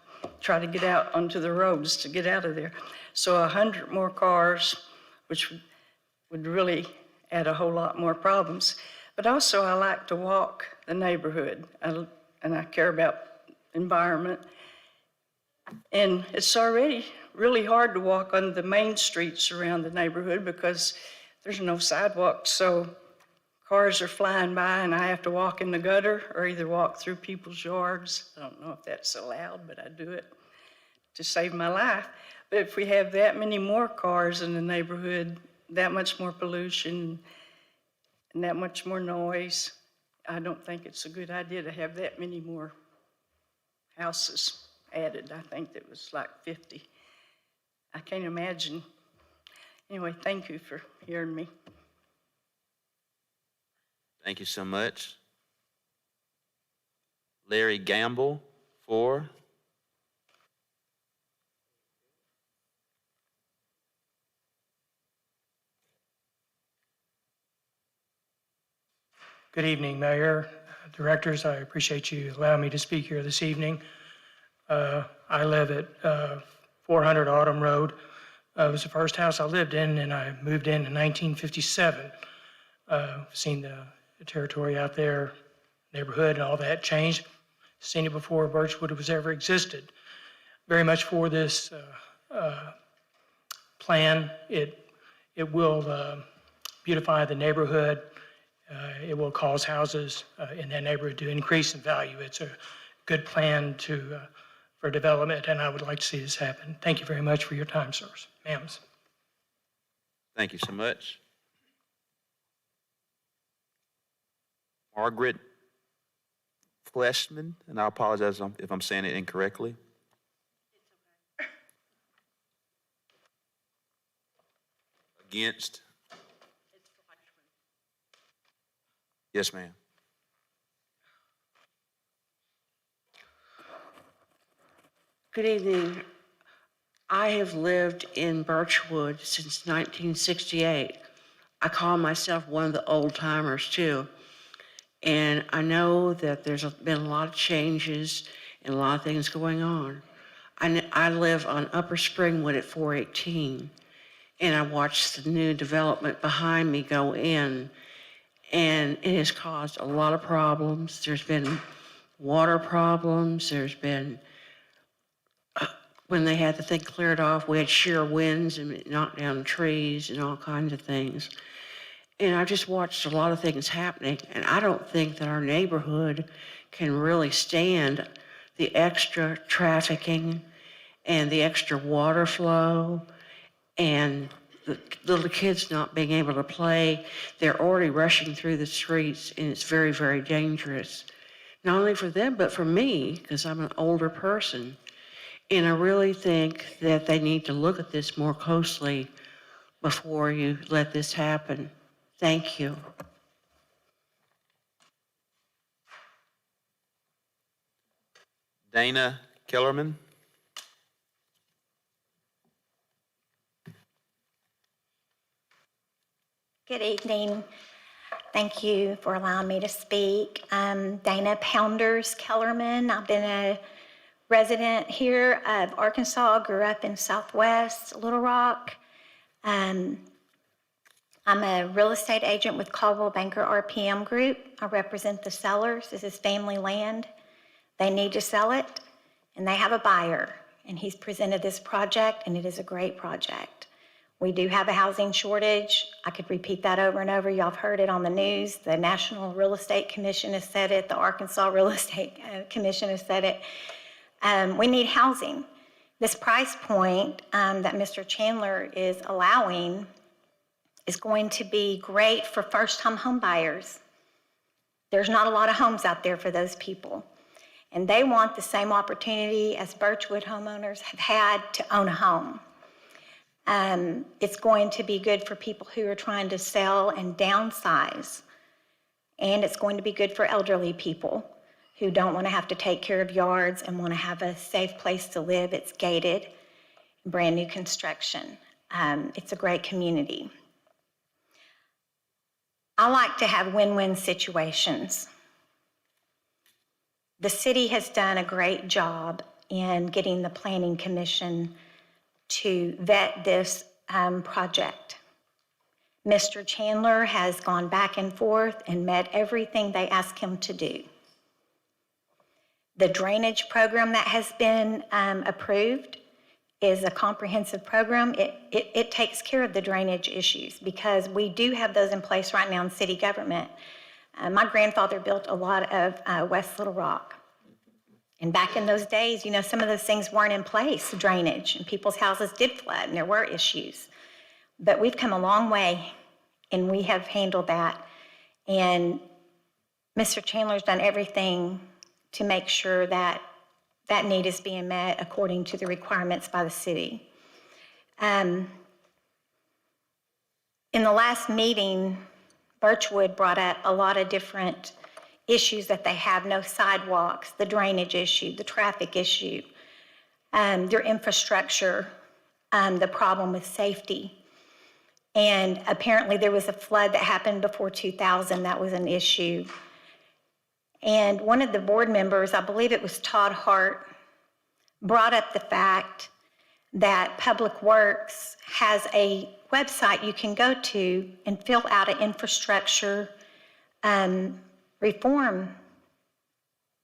try to get out onto the roads to get out of there. So 100 more cars, which would really add a whole lot more problems. But also I like to walk the neighborhood, and I care about environment. And it's already really hard to walk on the main streets around the neighborhood because there's no sidewalks. So cars are flying by and I have to walk in the gutter or either walk through people's yards. I don't know if that's allowed, but I do it to save my life. But if we have that many more cars in the neighborhood, that much more pollution and that much more noise, I don't think it's a good idea to have that many more houses added. I think that was like 50. I can't imagine. Anyway, thank you for hearing me. Thank you so much. Larry Gamble for. Good evening, Mayor, Directors. I appreciate you allowing me to speak here this evening. I live at 400 Autumn Road. It was the first house I lived in, and I moved in 1957. Seen the territory out there, neighborhood, and all that changed. Seen it before Birchwood was ever existed. Very much for this plan. It will beautify the neighborhood. It will cause houses in that neighborhood to increase in value. It's a good plan for development, and I would like to see this happen. Thank you very much for your time, sirs, ma'ams. Thank you so much. Margaret Fleshman, and I apologize if I'm saying it incorrectly. Against? Yes, ma'am. Good evening. I have lived in Birchwood since 1968. I call myself one of the old timers too. And I know that there's been a lot of changes and a lot of things going on. I live on Upper Springwood at 418, and I watched the new development behind me go in, and it has caused a lot of problems. There's been water problems. There's been, when they had the thing cleared off, we had sheer winds and it knocked down trees and all kinds of things. And I just watched a lot of things happening, and I don't think that our neighborhood can really stand the extra trafficking and the extra water flow and the little kids not being able to play. They're already rushing through the streets, and it's very, very dangerous. Not only for them, but for me, because I'm an older person. And I really think that they need to look at this more closely before you let this happen. Thank you. Dana Kellerman. Good evening. Thank you for allowing me to speak. I'm Dana Pounders Kellerman. I've been a resident here of Arkansas, grew up in Southwest Little Rock. I'm a real estate agent with Caldwell Banker RPM Group. I represent the sellers. This is family land. They need to sell it, and they have a buyer. And he's presented this project, and it is a great project. We do have a housing shortage. I could repeat that over and over. Y'all have heard it on the news. The National Real Estate Commission has said it. The Arkansas Real Estate Commission has said it. We need housing. This price point that Mr. Chandler is allowing is going to be great for first-time home buyers. There's not a lot of homes out there for those people. And they want the same opportunity as Birchwood homeowners have had to own a home. It's going to be good for people who are trying to sell and downsize. And it's going to be good for elderly people who don't want to have to take care of yards and want to have a safe place to live. It's gated, brand new construction. It's a great community. I like to have win-win situations. The city has done a great job in getting the Planning Commission to vet this project. Mr. Chandler has gone back and forth and met everything they asked him to do. The drainage program that has been approved is a comprehensive program. It takes care of the drainage issues because we do have those in place right now in city government. My grandfather built a lot of West Little Rock. And back in those days, you know, some of those things weren't in place, drainage, and people's houses did flood and there were issues. But we've come a long way and we have handled that. And Mr. Chandler's done everything to make sure that that need is being met according to the requirements by the city. In the last meeting, Birchwood brought up a lot of different issues that they have, no sidewalks, the drainage issue, the traffic issue, their infrastructure, the problem with safety. And apparently there was a flood that happened before 2000 that was an issue. And one of the board members, I believe it was Todd Hart, brought up the fact that Public Works has a website you can go to and fill out an infrastructure reform.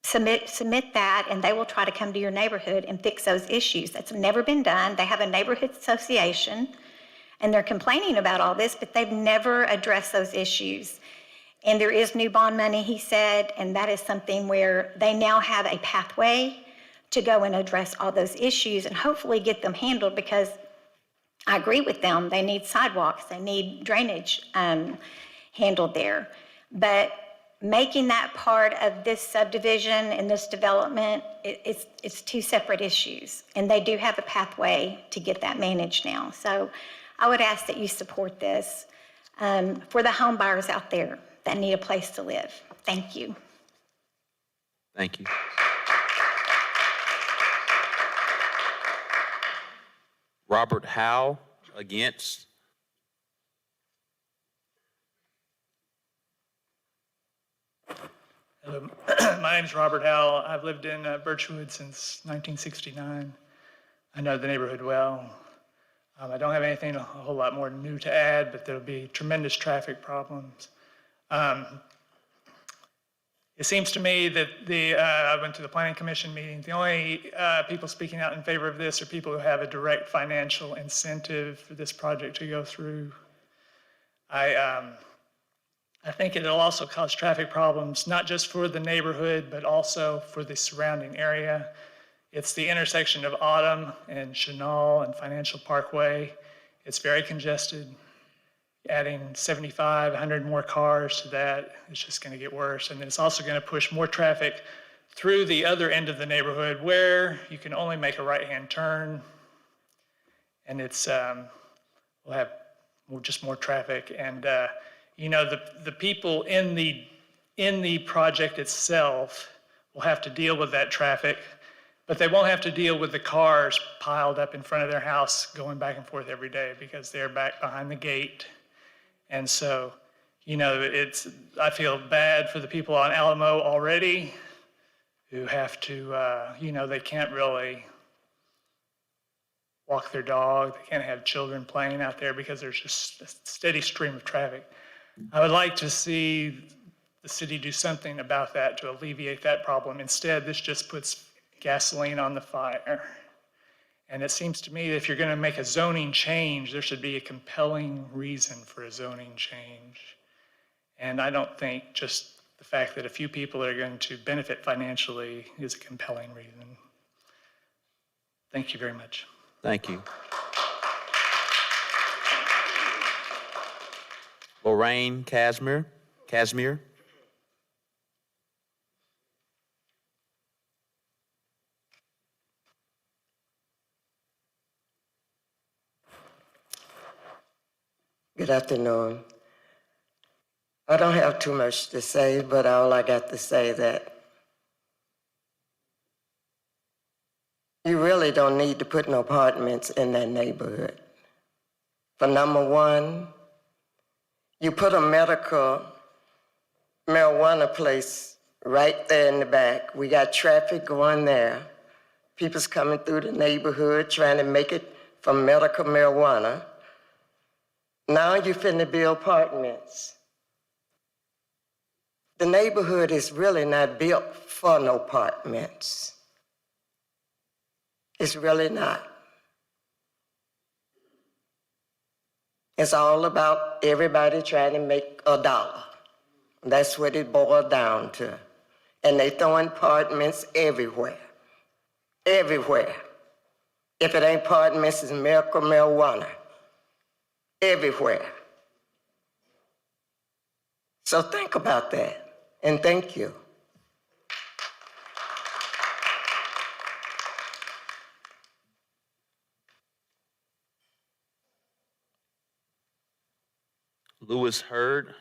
Submit that, and they will try to come to your neighborhood and fix those issues. That's never been done. They have a neighborhood association, and they're complaining about all this, but they've never addressed those issues. And there is new bond money, he said, and that is something where they now have a pathway to go and address all those issues and hopefully get them handled, because I agree with them. They need sidewalks, they need drainage handled there. But making that part of this subdivision and this development, it's two separate issues. And they do have a pathway to get that managed now. So I would ask that you support this for the home buyers out there that need a place to live. Thank you. Thank you. Robert Howe against. Hello, my name is Robert Howell. I've lived in Birchwood since 1969. I know the neighborhood well. I don't have anything a whole lot more new to add, but there'll be tremendous traffic problems. It seems to me that I went to the Planning Commission meeting. The only people speaking out in favor of this are people who have a direct financial incentive for this project to go through. I think it'll also cause traffic problems, not just for the neighborhood, but also for the surrounding area. It's the intersection of Autumn and Chenal and Financial Parkway. It's very congested. Adding 75, 100 more cars to that, it's just going to get worse. And then it's also going to push more traffic through the other end of the neighborhood where you can only make a right-hand turn. And it's, we'll have just more traffic. And you know, the people in the project itself will have to deal with that traffic, but they won't have to deal with the cars piled up in front of their house going back and forth every day because they're back behind the gate. And so, I feel bad for the people on Alamo already who have to, they can't really walk their dog. They can't have children playing out there because there's just a steady stream of traffic. I would like to see the city do something about that to alleviate that problem. Instead, this just puts gasoline on the fire. And it seems to me that if you're going to make a zoning change, there should be a compelling reason for a zoning change. And I don't think just the fact that a few people are going to benefit financially is a compelling reason. Thank you very much. Thank you. Lorraine Casimir. Good afternoon. I don't have too much to say, but all I got to say that you really don't need to put no apartments in that neighborhood. For number one, you put a medical marijuana place right there in the back. We got traffic going there. People's coming through the neighborhood trying to make it from medical marijuana. Now you finna build apartments. The neighborhood is really not built for no apartments. It's really not. It's all about everybody trying to make a dollar. That's what it boiled down to. And they throwing apartments everywhere. Everywhere. If it ain't apartments, it's medical marijuana. Everywhere. So think about that, and thank you. Lewis Hurd.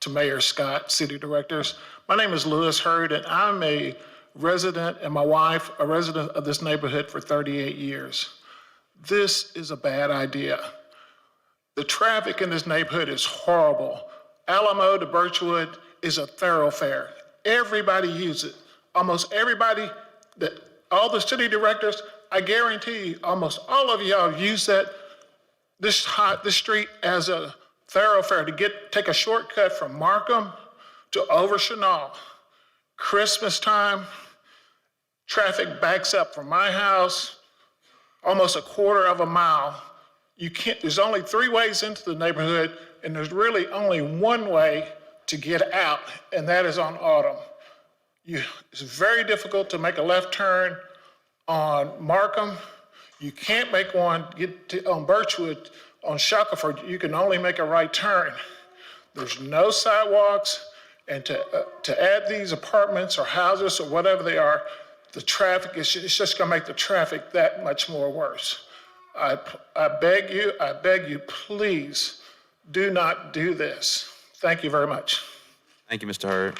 To Mayor Scott, City Directors. My name is Lewis Hurd, and I'm a resident, and my wife, a resident of this neighborhood for 38 years. This is a bad idea. The traffic in this neighborhood is horrible. Alamo to Birchwood is a thoroughfare. Everybody uses it. Almost everybody, all the city directors, I guarantee you, almost all of y'all use this street as a thoroughfare to take a shortcut from Markham to over Chenal. Christmas time, traffic backs up from my house almost a quarter of a mile. There's only 3 ways into the neighborhood, and there's really only one way to get out, and that is on Autumn. It's very difficult to make a left turn on Markham. You can't make one on Birchwood. On Shackelford, you can only make a right turn. There's no sidewalks, and to add these apartments or houses or whatever they are, the traffic it's just gonna make the traffic that much more worse. I beg you, please do not do this. Thank you very much. Thank you, Mr. Hurd.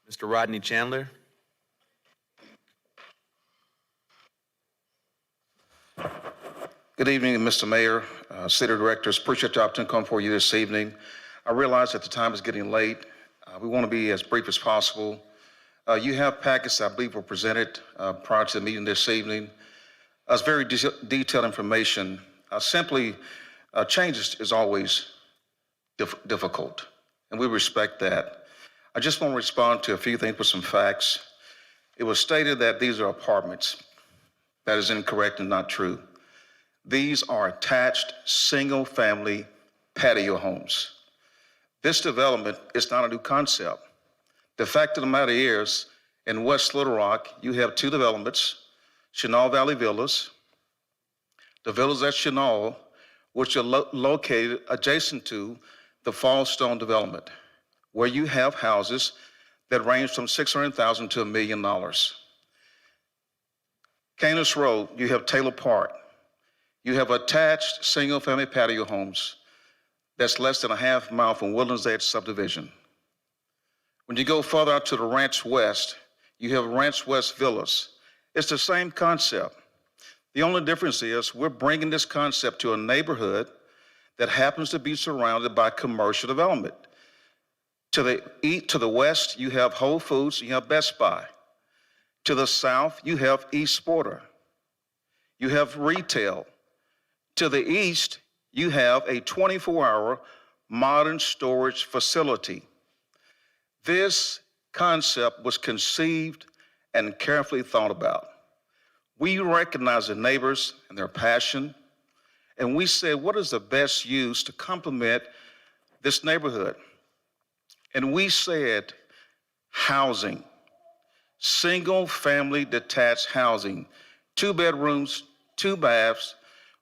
Mr. Rodney Chandler. Good evening, Mr. Mayor, City Directors. Appreciate the opportunity to come for you this evening. I realize that the time is getting late. We want to be as brief as possible. You have packets I believe were presented prior to the meeting this evening. It's very detailed information. Simply, change is always difficult, and we respect that. I just want to respond to a few things with some facts. It was stated that these are apartments. That is incorrect and not true. These are attached single-family patio homes. This development is not a new concept. The fact of the matter is, in West Little Rock, you have 2 developments, Chenal Valley Villas, the villas at Chenal, which are located adjacent to the Fallstone development, where you have houses that range from $600,000 to $1 million. Canis Road, you have Taylor Park. You have attached single-family patio homes that's less than a half mile from Woodlands Edge subdivision. When you go further out to the Ranch West, you have Ranch West Villas. It's the same concept. The only difference is we're bringing this concept to a neighborhood that happens to be surrounded by commercial development. To the west, you have Whole Foods, you have Best Buy. To the south, you have East Porter. You have retail. To the east, you have a 24-hour modern storage facility. This concept was conceived and carefully thought about. We recognize the neighbors and their passion, and we said, what is the best use to complement this neighborhood? And we said, housing, single-family detached housing, 2 bedrooms, 2 baths,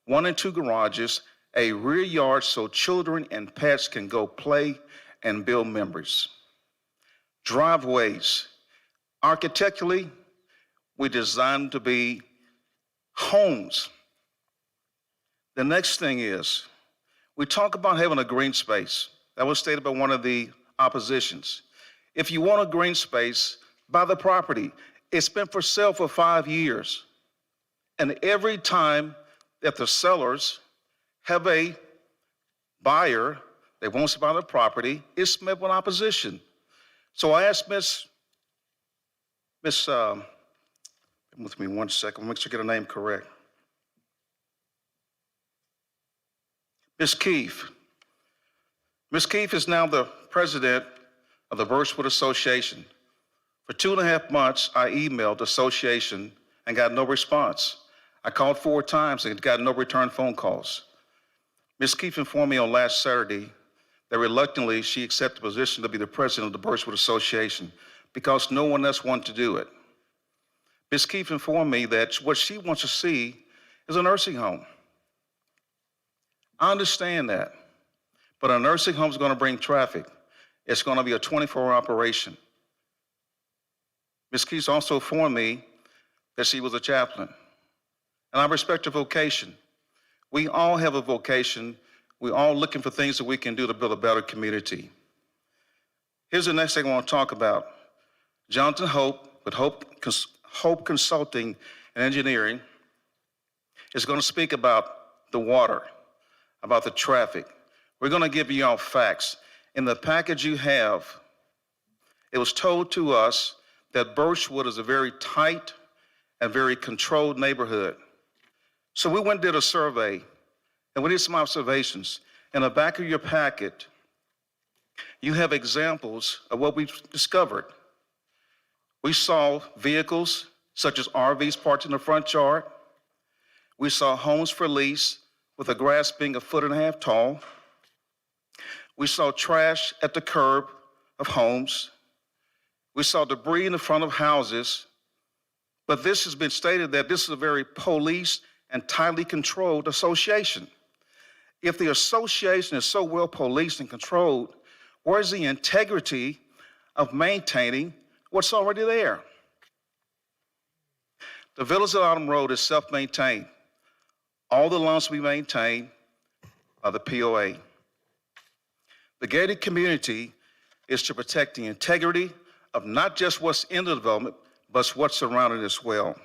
1 and 2 garages, a rear yard so children and pets can go play and build memories. Driveways. Architecturally, we designed to be homes. The next thing is, we talk about having a green space. That was stated by one of the oppositions. If you want a green space, buy the property. It's been for sale for 5 years. And every time that the sellers have a buyer that wants to buy the property, it's met with opposition. So I asked Miss, with me 1 second, make sure I get her name correct. Ms. Keefe. Ms. Keefe is now the president of the Birchwood Association. For 2.5 months, I emailed the association and got no response. I called 4 times and got no return phone calls. Ms. Keefe informed me on last Saturday that reluctantly she accepted the position to be the president of the Birchwood Association because no one else wanted to do it. Ms. Keefe informed me that what she wants to see is a nursing home. I understand that, but a nursing home is going to bring traffic. It's going to be a 24-hour operation. Ms. Keefe also informed me that she was a chaplain, and I respect her vocation. We all have a vocation. We're all looking for things that we can do to build a better community. Here's the next thing I want to talk about. Jonathan Hope, with Hope Consulting and Engineering, is going to speak about the water, about the traffic. We're going to give you all facts. In the package you have, it was told to us that Birchwood is a very tight and very controlled neighborhood. So we went and did a survey, and we did some observations. In the back of your packet, you have examples of what we've discovered. We saw vehicles such as RVs parked in the front yard. We saw homes for lease with the grass being 1.5 feet tall. We saw trash at the curb of homes. We saw debris in the front of houses. But this has been stated that this is a very police and tightly controlled association. If the association is so well policed and controlled, where's the integrity of maintaining what's already there? The Villas at Autumn Road is self-maintained. All the lawns we maintain by the POA. The gated community is to protect the integrity of not just what's in the development, but what's surrounding it as well.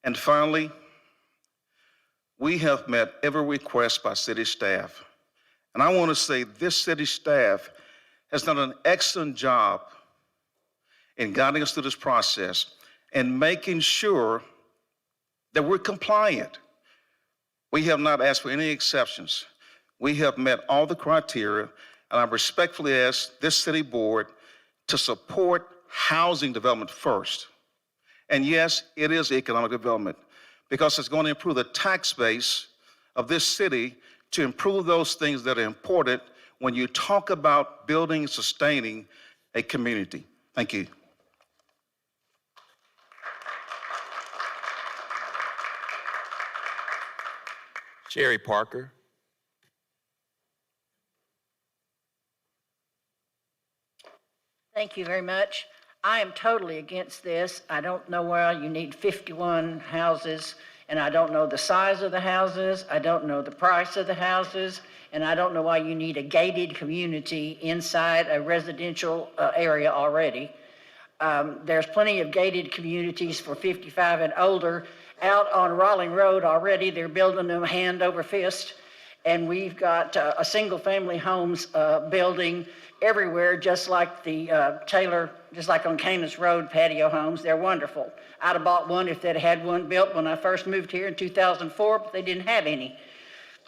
And finally, we have met every request by city staff. And I want to say this city staff has done an excellent job in guiding us through this process and making sure that we're compliant. We have not asked for any exceptions. We have met all the criteria, and I respectfully ask this city board to support housing development first. And yes, it is economic development because it's going to improve the tax base of this city to improve those things that are important when you talk about building and sustaining a community. Thank you. Sherry Parker. Thank you very much. I am totally against this. I don't know why you need 51 houses and I don't know the size of the houses, I don't know the price of the houses, and I don't know why you need a gated community inside a residential area already. There's plenty of gated communities for 55 and older out on Rawling Road already. They're building them hand over fist. And we've got a single-family homes building everywhere, just like the just like on Canis Road patio homes. They're wonderful. I'd have bought one if they'd had one built when I first moved here in 2004, but they didn't have any.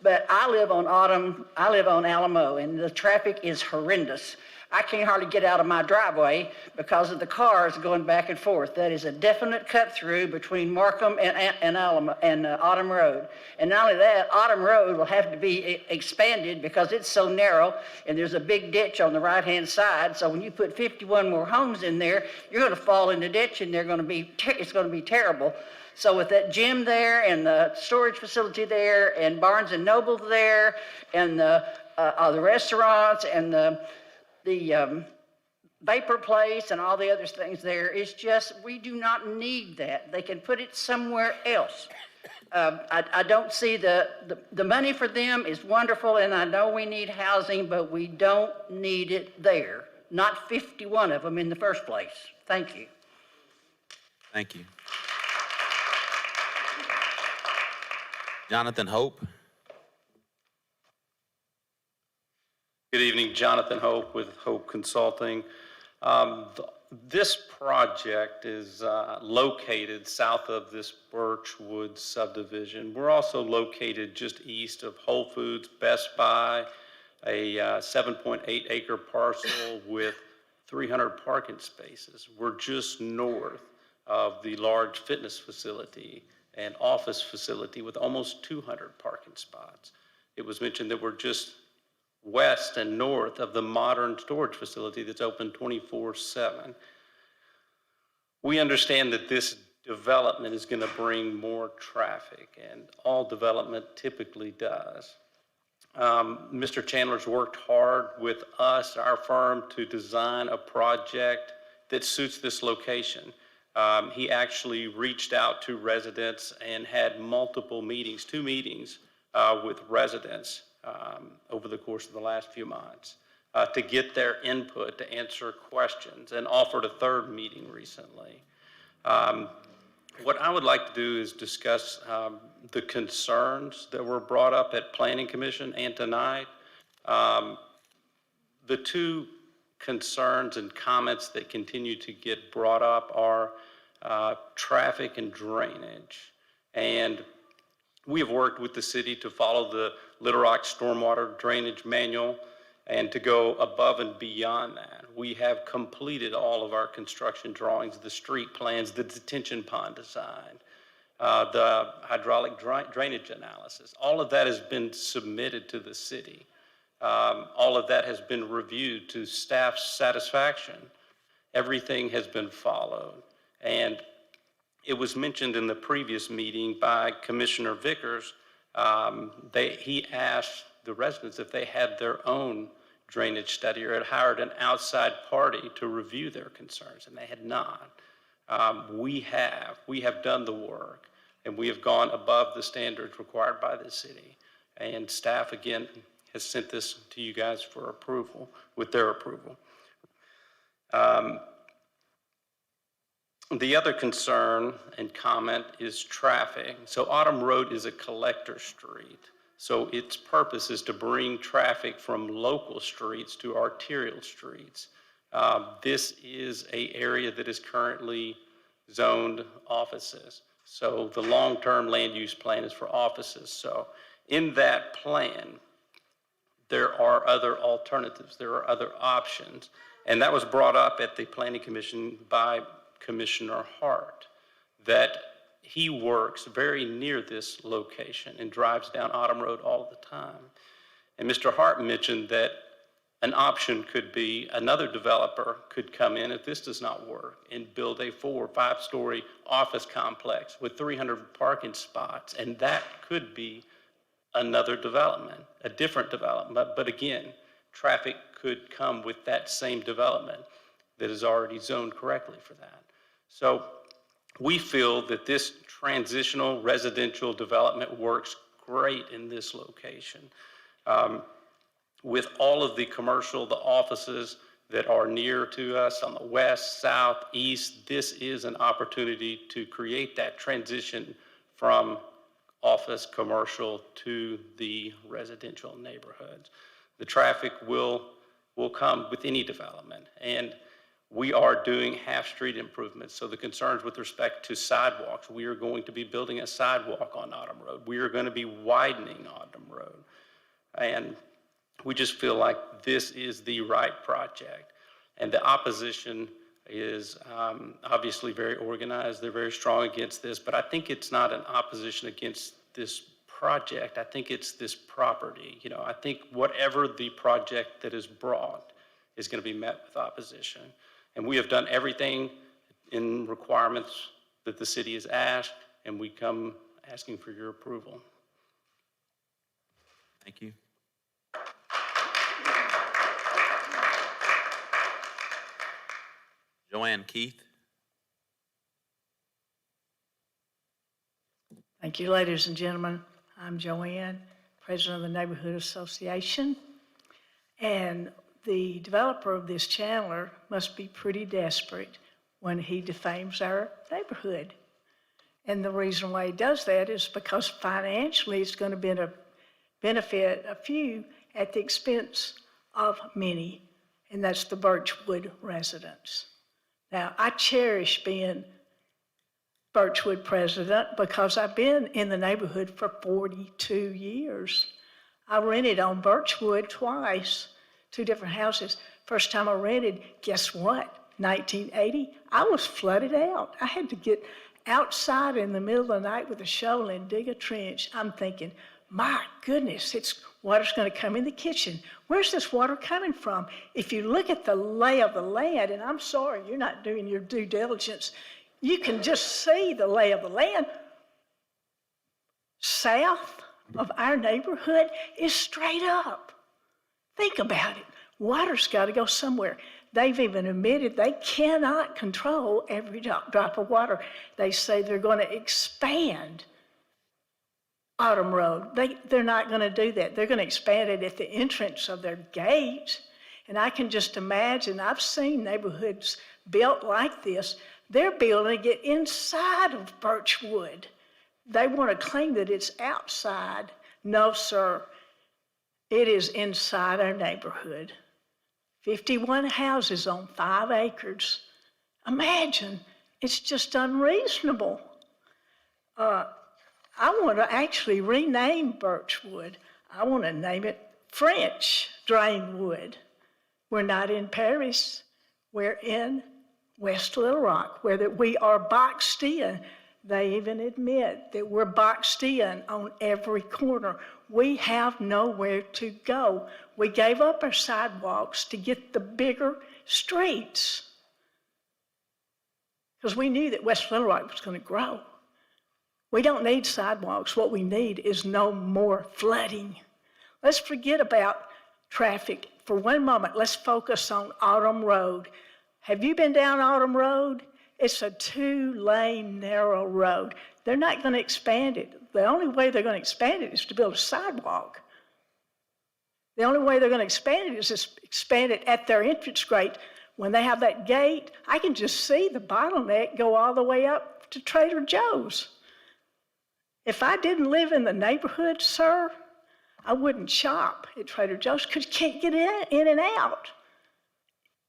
But I live on Alamo, and the traffic is horrendous. I can't hardly get out of my driveway because of the cars going back and forth. That is a definite cut through between Markham and Alamo and Autumn Road. And not only that, Autumn Road will have to be expanded because it's so narrow, and there's a big ditch on the right-hand side. So when you put 51 more homes in there, you're going to fall in the ditch, and it's going to be terrible. So with that gym there, and the storage facility there, and Barnes and Noble there, and the restaurants, and the vapor place and all the other things there, it's just, we do not need that. They can put it somewhere else. I don't see the money for them is wonderful, and I know we need housing, but we don't need it there. Not 51 of them in the first place. Thank you. Thank you. Jonathan Hope. Good evening, Jonathan Hope with Hope Consulting. This project is located south of this Birchwood subdivision. We're also located just east of Whole Foods, Best Buy, a 7.8 acre parcel with 300 parking spaces. We're just north of the large fitness facility and office facility with almost 200 parking spots. It was mentioned that we're just west and north of the modern storage facility that's open 24/7. We understand that this development is going to bring more traffic, and all development typically does. Mr. Chandler's worked hard with us, our firm, to design a project that suits this location. He actually reached out to residents and had multiple meetings, 2 meetings with residents over the course of the last few months to get their input, to answer questions, and offered a 3rd meeting recently. What I would like to do is discuss the concerns that were brought up at Planning Commission and tonight. The 2 concerns and comments that continue to get brought up are traffic and drainage. And we have worked with the city to follow the Little Rock Stormwater Drainage Manual and to go above and beyond that. We have completed all of our construction drawings, the street plans, the detention pond design, the hydraulic drainage analysis. All of that has been submitted to the city. All of that has been reviewed to staff's satisfaction. Everything has been followed. And it was mentioned in the previous meeting by Commissioner Vickers. He asked the residents if they had their own drainage study or had hired an outside party to review their concerns, and they had not. We have done the work, and we have gone above the standards required by the city. And staff, again, has sent this to you guys for approval, with their approval. The other concern and comment is traffic. So Autumn Road is a collector street. So its purpose is to bring traffic from local streets to arterial streets. This is an area that is currently zoned offices. So the long-term land use plan is for offices. So in that plan, there are other alternatives. There are other options. And that was brought up at the Planning Commission by Commissioner Hart, that he works very near this location and drives down Autumn Road all the time. And Mr. Hart mentioned that an option could be another developer could come in if this does not work and build a 4 or 5 story office complex with 300 parking spots. And that could be another development, a different development. But again, traffic could come with that same development that is already zoned correctly for that. So We feel that this transitional residential development works great in this location. With all of the commercial, the offices that are near to us on the west, south, east, this is an opportunity to create that transition from office commercial to the residential neighborhoods. The traffic will come with any development, and we are doing half-street improvements. So the concerns with respect to sidewalks, we are going to be building a sidewalk on Autumn Road. We are going to be widening Autumn Road. And we just feel like this is the right project. And the opposition is obviously very organized. They're very strong against this, but I think it's not an opposition against this project. I think it's this property. You know, I think whatever the project that is brought is going to be met with opposition. And we have done everything in requirements that the city has asked, and we come asking for your approval. Thank you. Joanne Keith. Thank you, ladies and gentlemen. I'm Joanne, president of the Neighborhood Association. And the developer of this Chandler must be pretty desperate when he defames our neighborhood. And the reason why he does that is because financially it's going to benefit a few at the expense of many, and that's the Birchwood residents. Now, I cherish being Birchwood president because I've been in the neighborhood for 42 years. I rented on Birchwood twice, 2 different houses. First time I rented, guess what? 1980, I was flooded out. I had to get outside in the middle of the night with a shovel and dig a trench. I'm thinking, my goodness, water's going to come in the kitchen. Where's this water coming from? If you look at the lay of the land, and I'm sorry, you're not doing your due diligence, you can just see the lay of the land. South of our neighborhood is straight up. Think about it. Water's got to go somewhere. They've even admitted they cannot control every drop of water. They say they're going to expand Autumn Road. They're not going to do that. They're going to expand it at the entrance of their gate. And I can just imagine, I've seen neighborhoods built like this. They're building it inside of Birchwood. They want to claim that it's outside. No, sir. It is inside our neighborhood. 51 houses on 5 acres. Imagine, it's just unreasonable. I want to actually rename Birchwood. I want to name it French Drainwood. We're not in Paris. We're in West Little Rock, where we are boxed in. They even admit that we're boxed in on every corner. We have nowhere to go. We gave up our sidewalks to get the bigger streets because we knew that West Little Rock was going to grow. We don't need sidewalks. What we need is no more flooding. Let's forget about traffic for one moment. Let's focus on Autumn Road. Have you been down Autumn Road? It's a 2-lane narrow road. They're not going to expand it. The only way they're going to expand it is to build a sidewalk. The only way they're going to expand it is to expand it at their entrance gate. When they have that gate, I can just see the bottleneck go all the way up to Trader Joe's. If I didn't live in the neighborhood, sir, I wouldn't shop at Trader Joe's because you can't get in and out.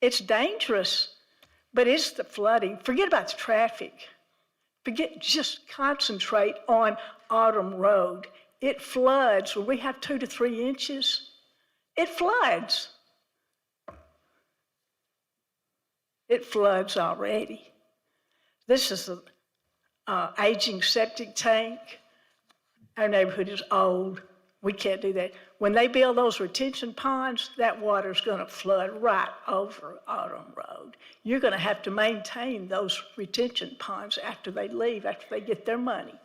It's dangerous. But it's the flooding. Forget about the traffic. Just concentrate on Autumn Road. It floods. When we have 2 to 3 inches, it floods. It floods already. This is an aging septic tank. Our neighborhood is old. We can't do that. When they build those retention ponds, that water's going to flood right over Autumn Road. You're going to have to maintain those retention ponds after they leave, after they get their money.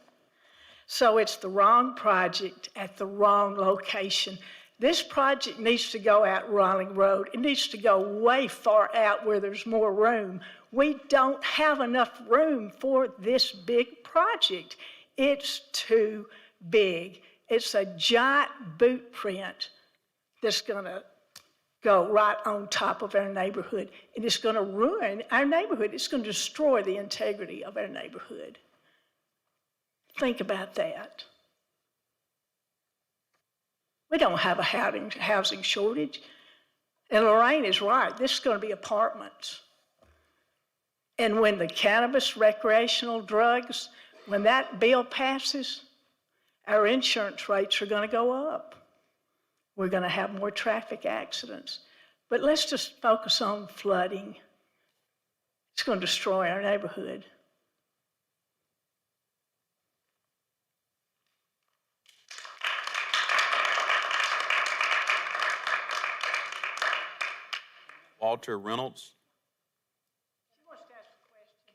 So it's the wrong project at the wrong location. This project needs to go out Ronning Road. It needs to go way far out where there's more room. We don't have enough room for this big project. It's too big. It's a giant boot print that's going to go right on top of our neighborhood. And it's going to ruin our neighborhood. It's going to destroy the integrity of our neighborhood. Think about that. We don't have a housing shortage. And Lorraine is right. This is going to be apartments. And when the cannabis, recreational drugs, when that bill passes, our insurance rates are going to go up. We're going to have more traffic accidents. But let's just focus on flooding. It's going to destroy our neighborhood. Walter Reynolds. She wants to ask a question.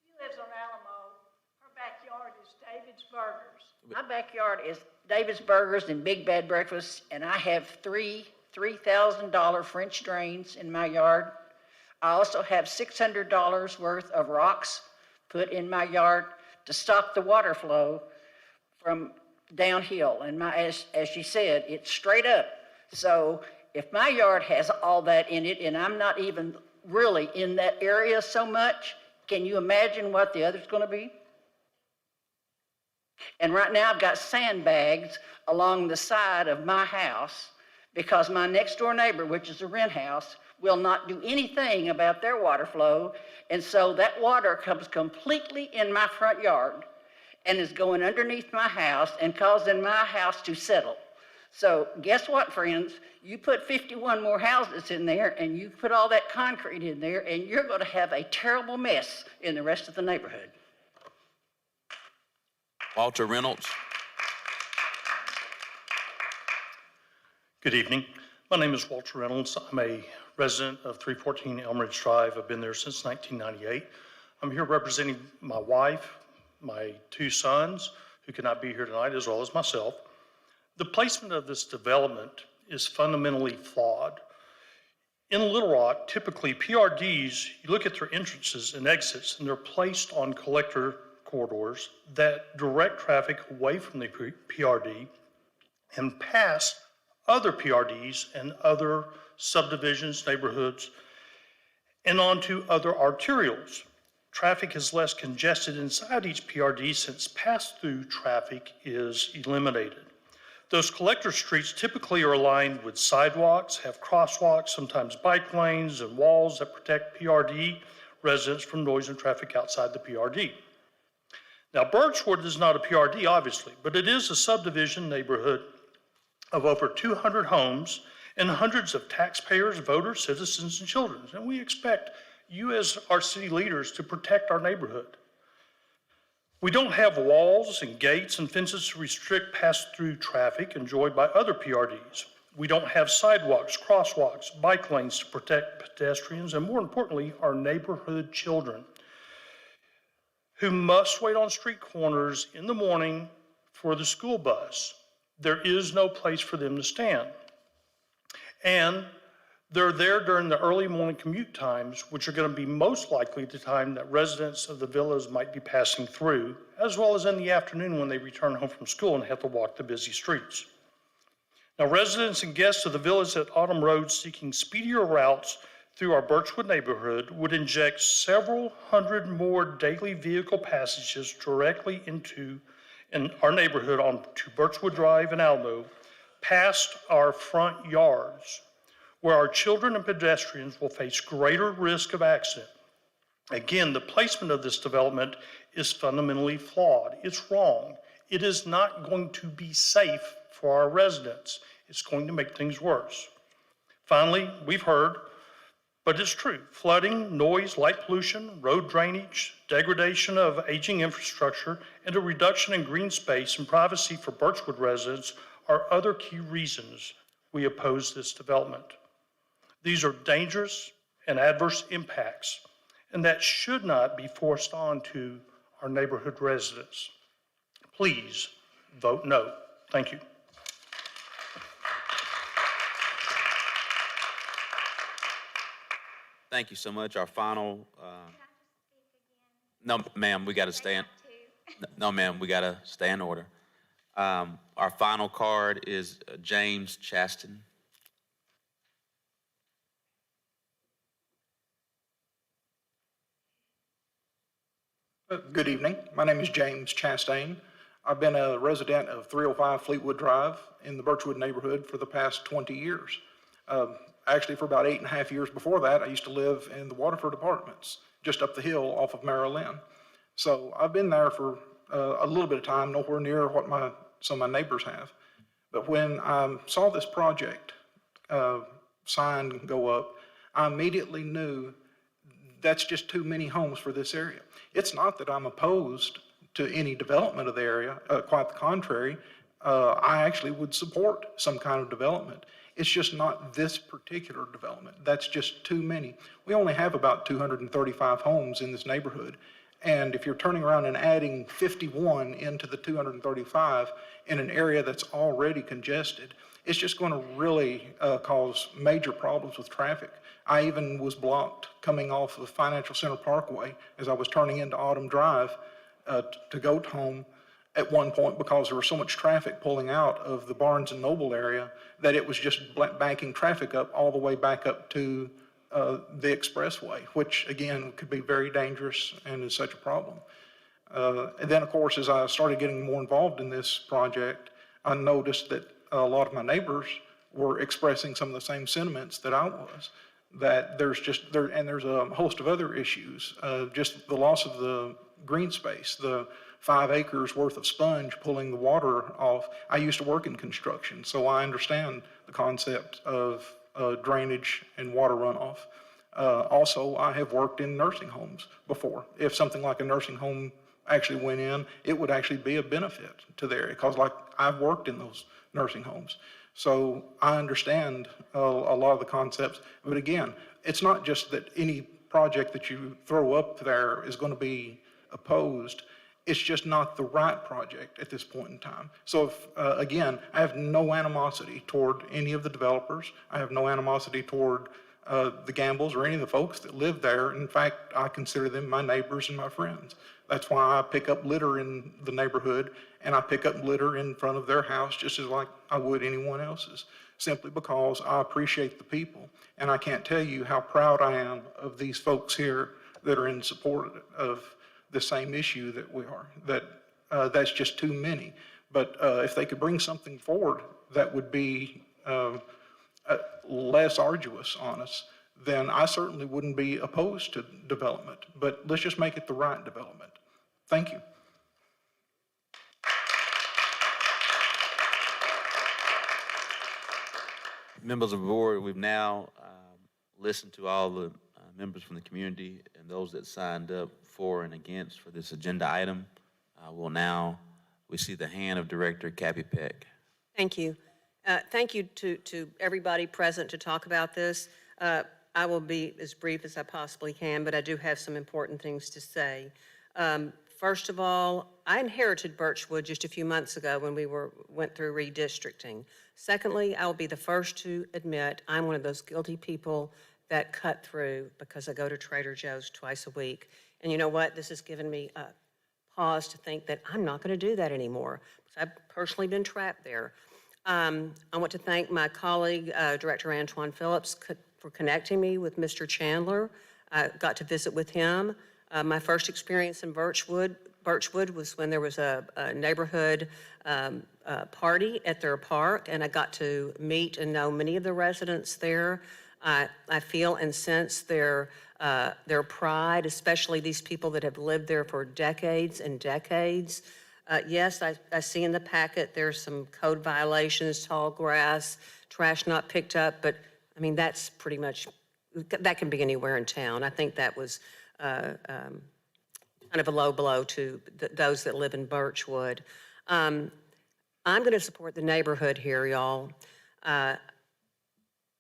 She lives on Alamo. Her backyard is David's Burgers. My backyard is David's Burgers and Big Bad Breakfast, and I have three $3,000 French drains in my yard. I also have $600 worth of rocks put in my yard to stop the water flow from downhill. And as she said, it's straight up. So if my yard has all that in it, and I'm not even really in that area so much, can you imagine what the other's going to be? And right now I've got sandbags along the side of my house because my next door neighbor, which is a rent house, will not do anything about their water flow. And so that water comes completely in my front yard and is going underneath my house and causing my house to settle. So guess what, friends? You put 51 more houses in there and you put all that concrete in there and you're going to have a terrible mess in the rest of the neighborhood. Walter Reynolds. Good evening. My name is Walter Reynolds. I'm a resident of 314 Elmridge Drive. I've been there since 1998. I'm here representing my wife, my two sons, who cannot be here tonight, as well as myself. The placement of this development is fundamentally flawed. In Little Rock, typically PRDs, you look at their entrances and exits, and they're placed on collector corridors that direct traffic away from the PRD and past other PRDs and other subdivisions, neighborhoods, and onto other arterials. Traffic is less congested inside each PRD since pass-through traffic is eliminated. Those collector streets typically are aligned with sidewalks, have crosswalks, sometimes bike lanes, and walls that protect PRD residents from noise and traffic outside the PRD. Now, Birchwood is not a PRD, obviously, but it is a subdivision neighborhood of over 200 homes and hundreds of taxpayers, voters, citizens, and children. And we expect you as our city leaders to protect our neighborhood. We don't have walls and gates and fences to restrict pass-through traffic enjoyed by other PRDs. We don't have sidewalks, crosswalks, bike lanes to protect pedestrians, and more importantly, our neighborhood children who must wait on street corners in the morning for the school bus. There is no place for them to stand. And they're there during the early morning commute times, which are going to be most likely the time that residents of the villas might be passing through, as well as in the afternoon when they return home from school and have to walk the busy streets. Now, residents and guests of the villas at Autumn Road seeking speedier routes through our Birchwood neighborhood would inject several hundred more daily vehicle passages directly into our neighborhood onto Birchwood Drive and Alamo, past our front yards, where our children and pedestrians will face greater risk of accident. Again, the placement of this development is fundamentally flawed. It's wrong. It is not going to be safe for our residents. It's going to make things worse. Finally, we've heard, but it's true, flooding, noise, light pollution, road drainage, degradation of aging infrastructure, and a reduction in green space and privacy for Birchwood residents are other key reasons we oppose this development. These are dangerous and adverse impacts, and that should not be forced on to our neighborhood residents. Please vote no. Thank you. Thank you so much. Our final, no, ma'am, we got to stay in. No, ma'am, we got to stay in order. Our final card is James Chaston. Good evening. My name is James Chastain. I've been a resident of 305 Fleetwood Drive in the Birchwood neighborhood for the past 20 years. Actually, for about 8.5 years before that, I used to live in the Waterford Apartments, just up the hill off of Maryland. So I've been there for a little bit of time, nowhere near what some of my neighbors have. But when I saw this project sign go up, I immediately knew that's just too many homes for this area. It's not that I'm opposed to any development of the area, quite the contrary. I actually would support some kind of development. It's just not this particular development. That's just too many. We only have about 235 homes in this neighborhood. And if you're turning around and adding 51 into the 235 in an area that's already congested, it's just going to really cause major problems with traffic. I even was blocked coming off of Financial Center Parkway as I was turning into Autumn Drive to go home at one point because there was so much traffic pulling out of the Barnes and Noble area that it was just banking traffic up all the way back up to the expressway, which again could be very dangerous and is such a problem. And then of course, as I started getting more involved in this project, I noticed that a lot of my neighbors were expressing some of the same sentiments that I was, that there's a host of other issues, just the loss of the green space, the 5 acres worth of sponge pulling the water off. I used to work in construction, so I understand the concept of drainage and water runoff. Also, I have worked in nursing homes before. If something like a nursing home actually went in, it would actually be a benefit to the area because like I've worked in those nursing homes. So I understand a lot of the concepts, but again, it's not just that any project that you throw up there is going to be opposed. It's just not the right project at this point in time. So if, again, I have no animosity toward any of the developers. I have no animosity toward the Gambles or any of the folks that live there. In fact, I consider them my neighbors and my friends. That's why I pick up litter in the neighborhood and I pick up litter in front of their house just as like I would anyone else's, simply because I appreciate the people. And I can't tell you how proud I am of these folks here that are in support of the same issue that we are, that's just too many. But if they could bring something forward that would be less arduous on us, then I certainly wouldn't be opposed to development. But let's just make it the right development. Thank you. Members of the board, we've now listened to all the members from the community and those that signed up for and against for this agenda item. We see the hand of Director Cappy Peck. Thank you. Thank you to everybody present to talk about this. I will be as brief as I possibly can, but I do have some important things to say. First of all, I inherited Birchwood just a few months ago when we went through redistricting. Secondly, I will be the first to admit I'm one of those guilty people that cut through because I go to Trader Joe's twice a week. And you know what? This has given me a pause to think that I'm not going to do that anymore. I've personally been trapped there. I want to thank my colleague, Director Antoine Phillips, for connecting me with Mr. Chandler. I got to visit with him. My first experience in Birchwood was when there was a neighborhood party at their park, and I got to meet and know many of the residents there. I feel and sense their pride, especially these people that have lived there for decades and decades. Yes, I see in the packet there's some code violations, tall grass, trash not picked up, but I mean, that's pretty much, that can be anywhere in town. I think that was kind of a low blow to those that live in Birchwood. I'm going to support the neighborhood here, y'all.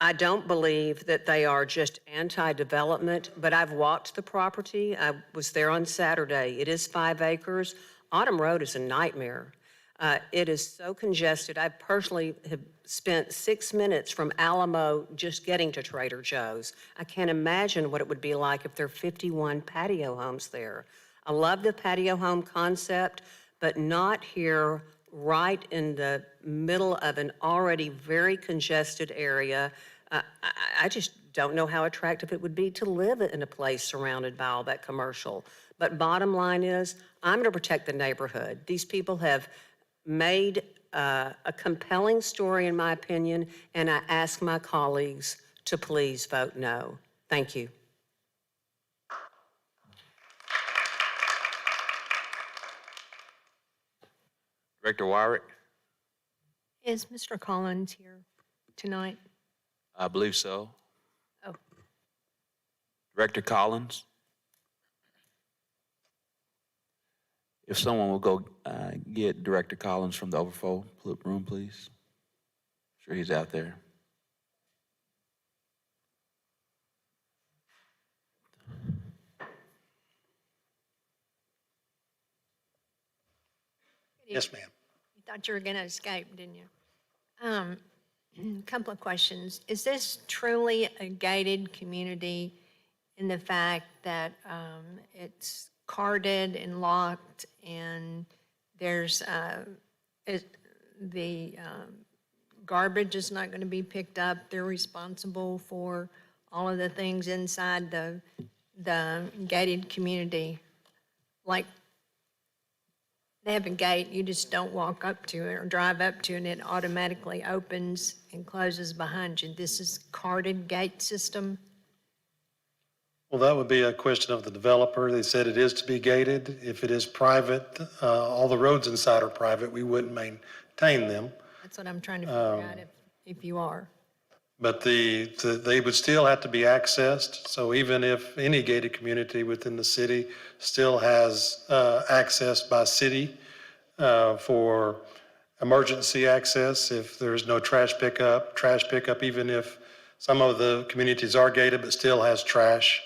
I don't believe that they are just anti-development, but I've walked the property. I was there on Saturday. It is 5 acres. Autumn Road is a nightmare. It is so congested. I personally have spent 6 minutes from Alamo just getting to Trader Joe's. I can't imagine what it would be like if there are 51 patio homes there. I love the patio home concept, but not here right in the middle of an already very congested area. I just don't know how attractive it would be to live in a place surrounded by all that commercial. But bottom line is, I'm going to protect the neighborhood. These people have made a compelling story, in my opinion, and I ask my colleagues to please vote no. Thank you. Director Wyrick? Is Mr. Collins here tonight? I believe so. Oh. Director Collins? If someone will go get Director Collins from the overflow room, please. Sure he's out there. Yes, ma'am. You thought you were going to escape, didn't you? A couple of questions. Is this truly a gated community in the fact that it's carded and locked and there's the garbage is not going to be picked up? They're responsible for all of the things inside the gated community. Like, they have a gate, you just don't walk up to it or drive up to it, and it automatically opens and closes behind you. This is carded gate system. Well, that would be a question of the developer. They said it is to be gated. If it is private, all the roads inside are private, we wouldn't maintain them. That's what I'm trying to figure out if you are. But they would still have to be accessed. So even if any gated community within the city still has access by city for emergency access, if there's no trash pickup, even if some of the communities are gated but still has trash,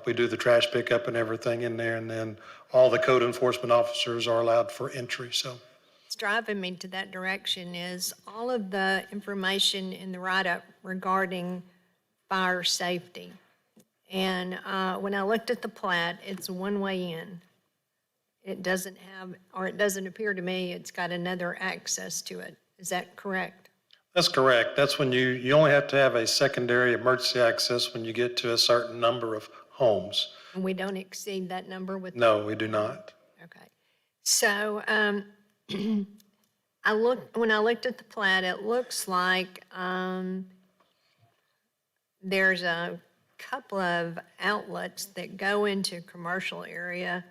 we do the trash pickup and everything in there, and then all the code enforcement officers are allowed for entry. So What's driving me to that direction is all of the information in the write-up regarding fire safety. And when I looked at the plat, it's one way in. It doesn't have, or it doesn't appear to me, it's got another access to it. Is that correct? that's correct. That's when you only have to have a secondary emergency access when you get to a certain number of homes. And we don't exceed that number with? No, we do not. Okay. So when I looked at the plat, it looks like there's a couple of outlets that go into commercial area,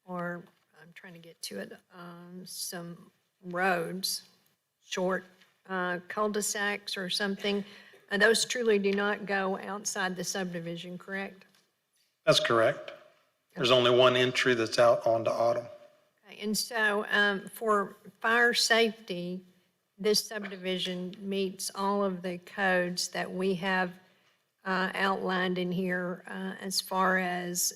or I'm trying to get to it, some roads, short cul-de-sacs or something. Those truly do not go outside the subdivision, correct? That's correct. There's only one entry that's out onto Autumn. Okay, and so for fire safety, this subdivision meets all of the codes that we have outlined in here as far as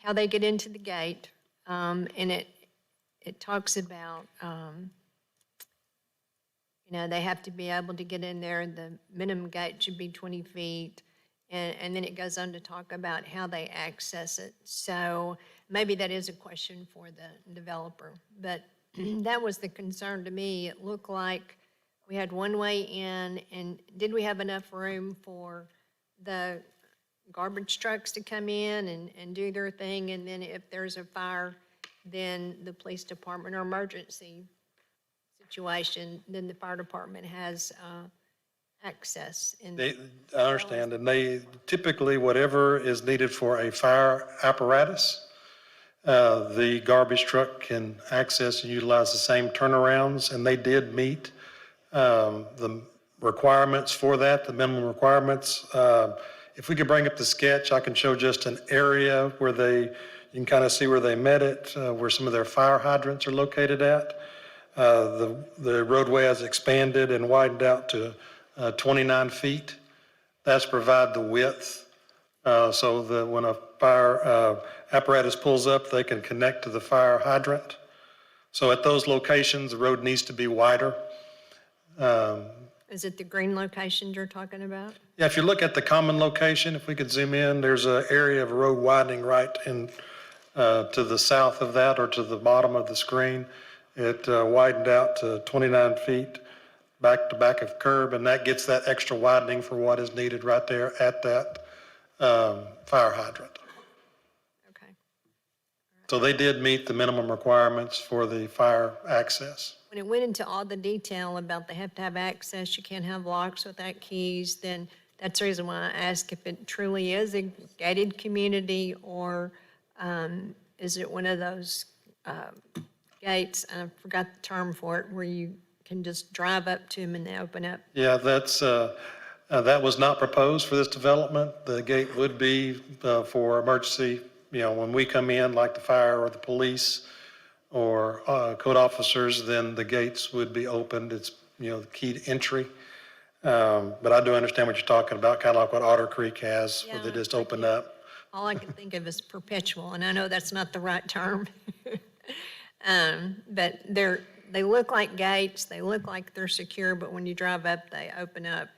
how they get into the gate. And it talks about, they have to be able to get in there. The minimum gate should be 20 feet. And then it goes on to talk about how they access it. So maybe that is a question for the developer. But that was the concern to me. It looked like we had one way in, and did we have enough room for the garbage trucks to come in and do their thing? And then if there's a fire, then the police department or emergency situation, then the fire department has access. I understand, and they typically, whatever is needed for a fire apparatus, the garbage truck can access and utilize the same turnarounds, and they did meet the requirements for that, the minimum requirements. If we could bring up the sketch, I can show just an area where you can kind of see where they met it, where some of their fire hydrants are located at. The roadway has expanded and widened out to 29 feet. That's provide the width so that when a fire apparatus pulls up, they can connect to the fire hydrant. So at those locations, the road needs to be wider. Is it the green locations you're talking about? Yeah, if you look at the common location, if we could zoom in, there's an area of road widening right in, to the south of that or to the bottom of the screen. It widened out to 29 feet back to back of curb, and that gets that extra widening for what is needed right there at that fire hydrant. Okay. So they did meet the minimum requirements for the fire access. When it went into all the detail about they have to have access, you can't have locks without keys, then that's the reason why I ask if it truly is a gated community or is it one of those gates, I forgot the term for it, where you can just drive up to them and they open up? Yeah, that was not proposed for this development. The gate would be for emergency, when we come in, like the fire or the police or code officers, then the gates would be opened. It's, the key to entry. But I do understand what you're talking about, kind of like what Otter Creek has, where they just open up. All I can think of is perpetual, and I know that's not the right term. But they look like gates, they look like they're secure, but when you drive up, they open up.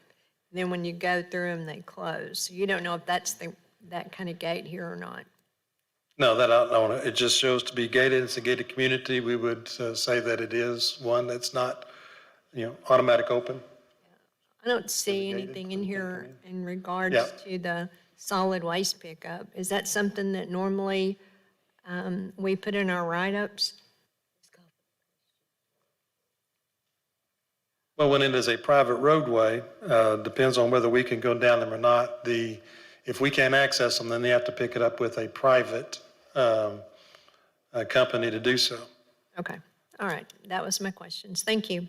Then when you go through them, they close. So you don't know if that's that kind of gate here or not. No, it just shows to be gated. It's a gated community. We would say that it is one that's not, automatic open. I don't see anything in here in regards Yeah. to the solid waste pickup. Is that something that normally we put in our write-ups? Well, when it is a private roadway, depends on whether we can go down them or not. If we can't access them, then they have to pick it up with a private company to do so. Okay, all right, that was my questions. Thank you.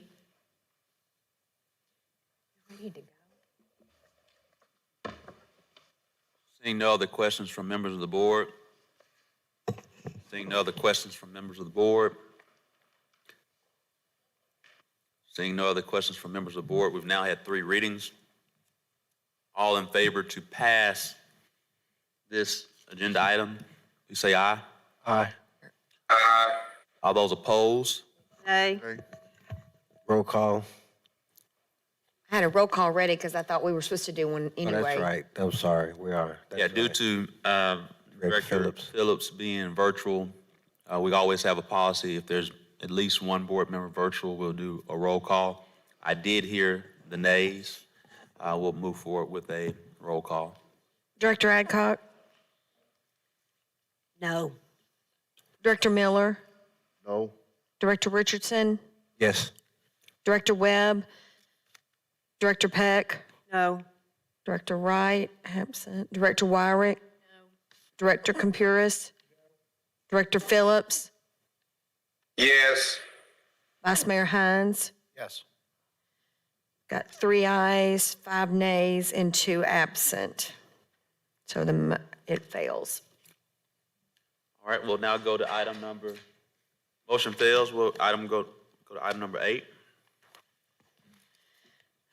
Seeing no other questions from members of the board. Seeing no other questions from members of the board. Seeing no other questions from members of the board, we've now had 3 readings. All in favor to pass this agenda item, please say aye. Aye. All those opposed? Nay. Roll call. I had a roll call ready because I thought we were supposed to do one Oh, anyway. that's right. I'm sorry. We are. Yeah, due to Director Phillips. Phillips being virtual, we always have a policy. If there's at least one board member virtual, we'll do a roll call. I did hear the nays. We'll move forward with a roll call. Director Adcock? No. Director Miller? No. Director Richardson? Yes. Director Webb? Director Peck? No. Director Wright, absent. Director Wyrick? No. Director Campuris? Director Phillips? Yes. Vice Mayor Hines? Yes. Got 3 ayes, 5 nays, and 2 absent. So it fails. All right, we'll now go to item number, motion fails, we'll go to item number 8.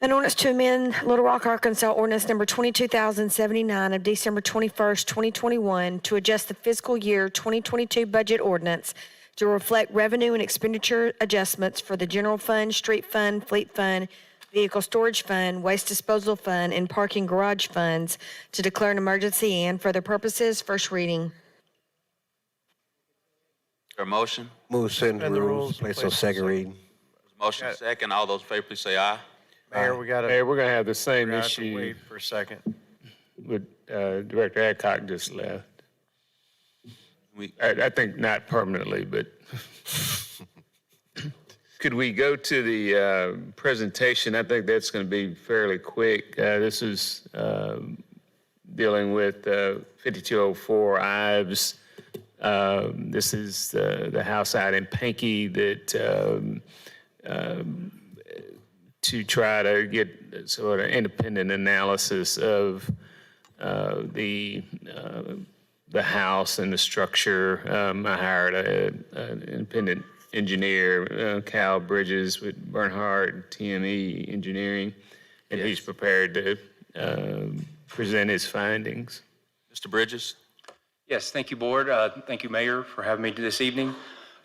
An ordinance to amend Little Rock, Arkansas ordinance number 22,079 of December 21st, 2021 to adjust the fiscal year 2022 budget ordinance to reflect revenue and expenditure adjustments for the general fund, street fund, fleet fund, vehicle storage fund, waste disposal fund, and parking garage funds to declare an emergency and for other purposes. First reading. Is there a motion? Move send Suspend the rules, rules, place on place on second second. reading. Motion second, all those in favor, please say aye. Mayor, we got Mayor, we're gonna have the same to issue wait for a second. with, Director Adcock just left. We- I think not permanently, but could we go to the presentation? I think that's gonna be fairly quick. This is dealing with 5204 Ives. This is the house out in Pankey that to try to get sort of independent analysis of the house and the structure. I hired an independent engineer, Cal Bridges with Bernhardt TME Engineering, and he's prepared to present his findings. Mr. Bridges? Yes, thank you, Board. Thank you, Mayor, for having me this evening.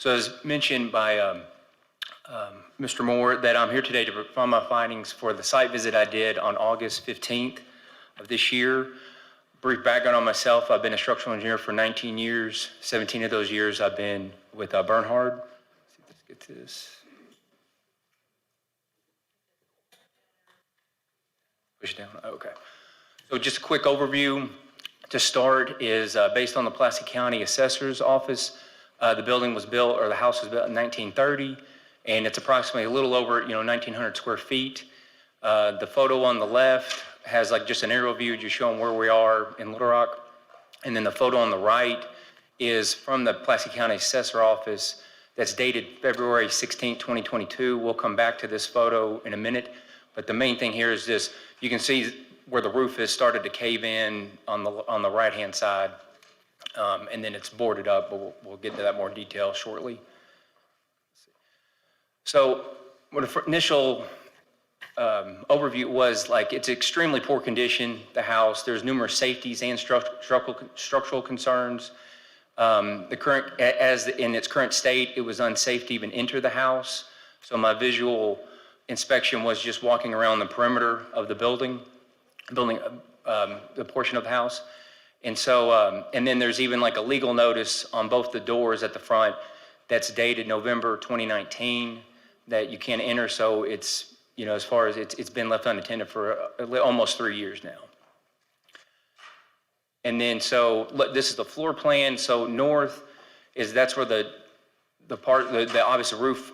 So as mentioned by Mr. Moore, that I'm here today to provide my findings for the site visit I did on August 15th of this year. Brief background on myself, I've been a structural engineer for 19 years. 17 of those years I've been with Bernhard. Let's get to this. Push down, okay. So just a quick overview to start is based on the Pulaski County Assessor's Office. The building was built, or the house was built in 1930, and it's approximately a little over, 1,900 square feet. The photo on the left has like just an aerial view just showing where we are in Little Rock. And then the photo on the right is from the Pulaski County Assessor Office that's dated February 16, 2022. We'll come back to this photo in a minute. But the main thing here is this. You can see where the roof has started to cave in on the right-hand side. And then it's boarded up, but we'll get into that more detail shortly. So what the initial overview was, like, it's extremely poor condition, the house. There's numerous safeties and structural concerns. The current, as in its current state, it was unsafe to even enter the house. So my visual inspection was just walking around the perimeter of the building, the portion of the house. And so, and then there's even like a legal notice on both the doors at the front that's dated November 2019 that you can't enter. So it's, as far as it's been left unattended for almost 3 years now. And then, so this is the floor plan. So north that's where the obvious roof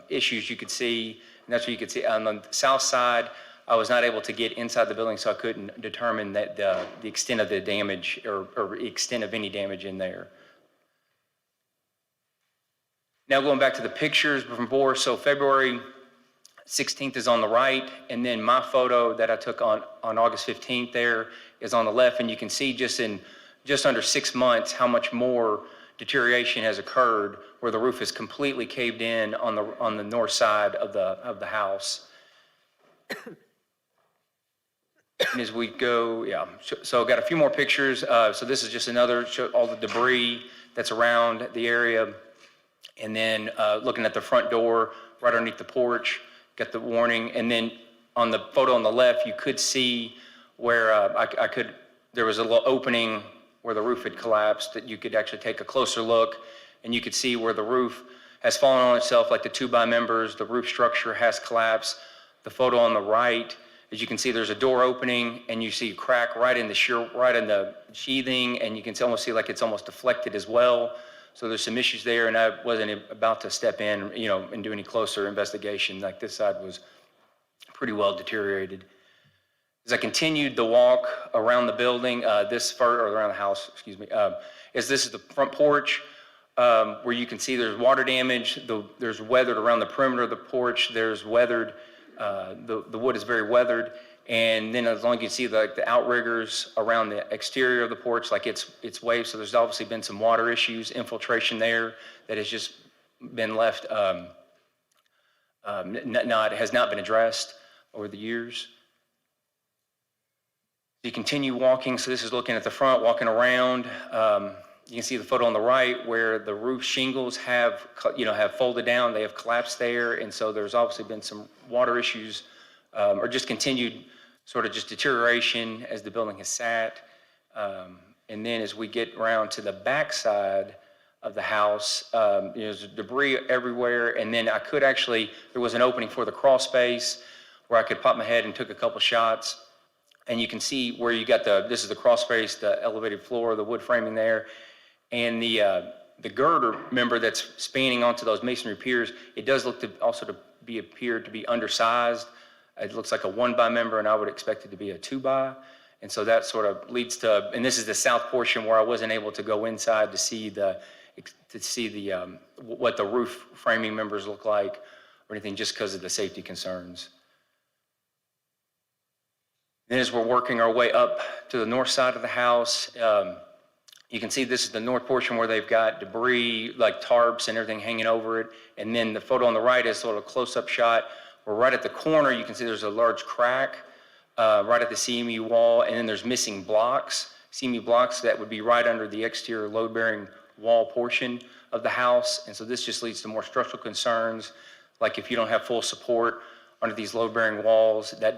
issues you could see. And that's what you could see. On the south side, I was not able to get inside the building, so I couldn't determine that the extent of the damage or extent of any damage in there. Now going back to the pictures from before, so February 16th is on the right, and then my photo that I took on August 15th there is on the left, and you can see just under 6 months how much more deterioration has occurred, where the roof is completely caved in on the north side of the house. And as we go, so I've got a few more pictures. So this is just another, show all the debris that's around the area. And then looking at the front door, right underneath the porch, got the warning. And then on the photo on the left, you could see where there was a little opening where the roof had collapsed, that you could actually take a closer look, and you could see where the roof has fallen on itself, like the 2x members, the roof structure has collapsed. The photo on the right, as you can see, there's a door opening, and you see a crack right in the sheathing, and you can almost see like it's almost deflected as well. So there's some issues there, and I wasn't about to step in, and do any closer investigation. Like, this side was pretty well deteriorated. As I continued the walk around the building, around the house, this is the front porch, where you can see there's water damage. There's weathered around the perimeter of the porch. There's weathered. The wood is very weathered, and then as long as you see the outriggers around the exterior of the porch, like it's waved. So there's obviously been some water issues, infiltration there that has just been left, has not been addressed over the years. You continue walking. So this is looking at the front, walking around. You can see the photo on the right where the roof shingles have folded down. They have collapsed there. And so there's obviously been some water issues, or just continued sort of just deterioration as the building has sat. And then as we get around to the back side of the house, there's debris everywhere. And then there was an opening for the crawl space where I could pop my head and took a couple shots. And you can see where you got this is the crawl space, the elevated floor, the wood framing there. And the girder member that's spanning onto those masonry piers, it does look appear to be undersized. It looks like a 1x member, and I would expect it to be a 2x. And so that sort of leads to, and this is the south portion where I wasn't able to go inside to see what the roof framing members look like or anything, just because of the safety concerns. Then as we're working our way up to the north side of the house, you can see this is the north portion where they've got debris, like tarps and everything hanging over it. And then the photo on the right is sort of a close-up shot where right at the corner, you can see there's a large crack right at the CMU wall, and then there's missing blocks, CMU blocks that would be right under the exterior load-bearing wall portion of the house. And so this just leads to more structural concerns. Like if you don't have full support under these load-bearing walls, that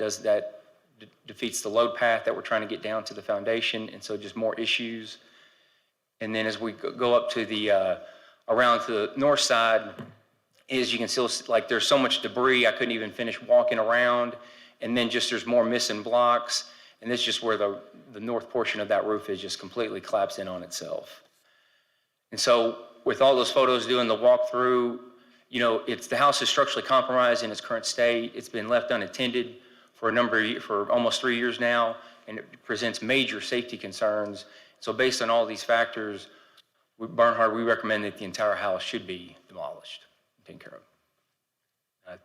defeats the load path that we're trying to get down to the foundation. And so just more issues. And then as we go up to the, around to the north side, is you can still, like there's so much debris, I couldn't even finish walking around. And then just there's more missing blocks. And this is just where the north portion of that roof is just completely collapsed in on itself. And so with all those photos doing the walkthrough, you know, the house is structurally compromised in its current state. It's been left unattended for for almost 3 years now, and it presents major safety concerns. So based on all these factors, Bernhard, we recommend that the entire house should be demolished and taken care of.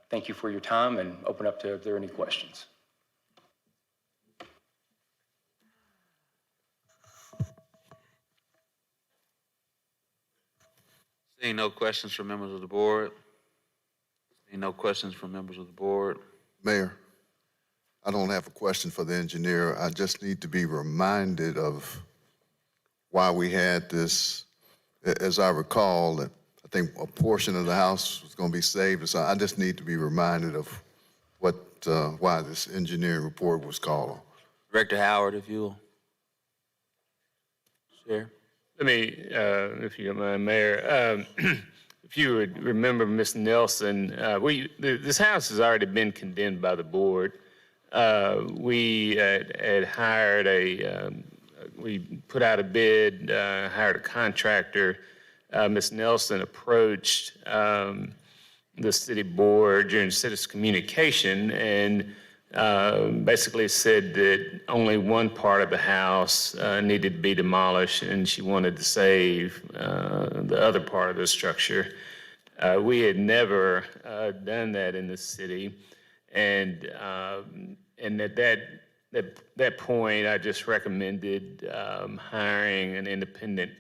Thank you for your time, and open up to if there are any questions. Seeing no questions from members of the board. Seeing no questions from members of the board. Mayor, I don't have a question for the engineer. I just need to be reminded of why we had this. As I recall, I think a portion of the house was going to be saved. So I just need to be reminded of why this engineering report was called. Director Howard, if you will. Share. Let me, if you don't mind, Mayor, if you would remember, Ms. Nelson, this house has already been condemned by the board. We had hired we put out a bid, hired a contractor. Ms. Nelson approached the city board during citizen communication and basically said that only one part of the house needed to be demolished, and she wanted to save the other part of the structure. We had never done that in the city, and at that point, I just recommended hiring an independent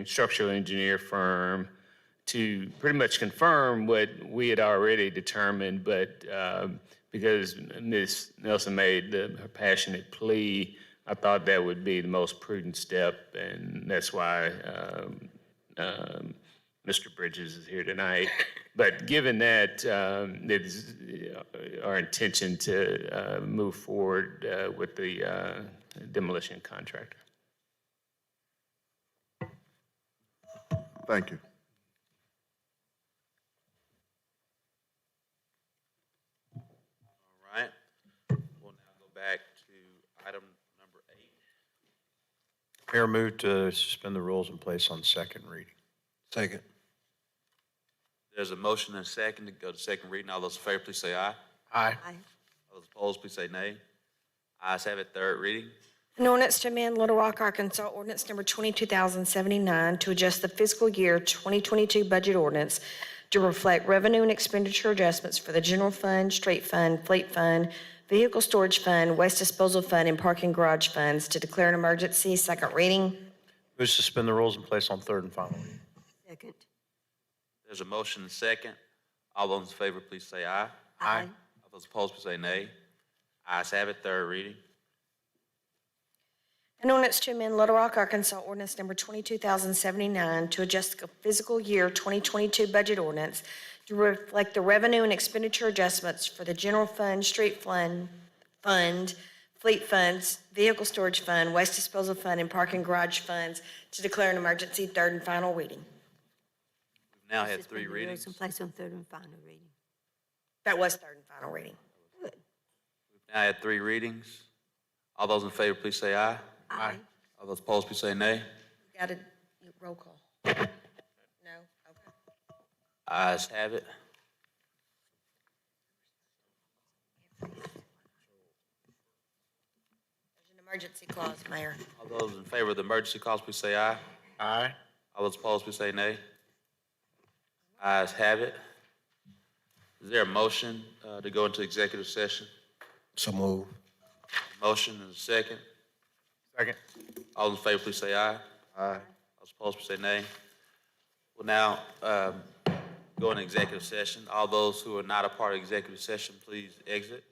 structural engineer firm to pretty much confirm what we had already determined, but because Ms. Nelson made her passionate plea, I thought that would be the most prudent step, and that's why Mr. Bridges is here tonight. But given that, it is our intention to move forward with the demolition contractor. Thank you. All right. We'll now go back to item number 8. Mayor, move to suspend the rules and place on second reading. Second. There's a motion and a second to go to second reading. All those in favor, please say aye. Aye. All those opposed, please say nay. Ayes have it, third reading. An ordinance to amend Little Rock, Arkansas ordinance number 22,079 to adjust the fiscal year 2022 budget ordinance to reflect revenue and expenditure adjustments for the general fund, street fund, fleet fund, vehicle storage fund, waste disposal fund, and parking garage funds to declare an emergency. Second reading. Move to suspend the rules and place on third and final reading. Second. There's a motion and a second. All those in favor, please say aye. Aye. All those opposed, please say nay. Ayes have it, third reading. An ordinance to amend Little Rock, Arkansas ordinance number 22,079 to adjust the fiscal year 2022 budget ordinance to reflect the revenue and expenditure adjustments for the general fund, street fund, fleet funds, vehicle storage fund, waste disposal fund, and parking garage funds to declare an emergency. Third and final reading. We've now had 3 readings. And place on third and final reading. That was third and final reading. We've now had 3 readings. All those in favor, please say aye. Aye. All those opposed, please say nay. Got a roll call. No? Okay. Ayes have it. There's an emergency clause, Mayor. All those in favor of the emergency clause, please say aye. Aye. All those opposed, please say nay. Ayes have it. Is there a motion to go into executive session? So move. Motion and a second. Second. All in favor, please say aye. Aye. All opposed, please say nay. We'll now go into executive session. All those who are not a part of executive session, please exit.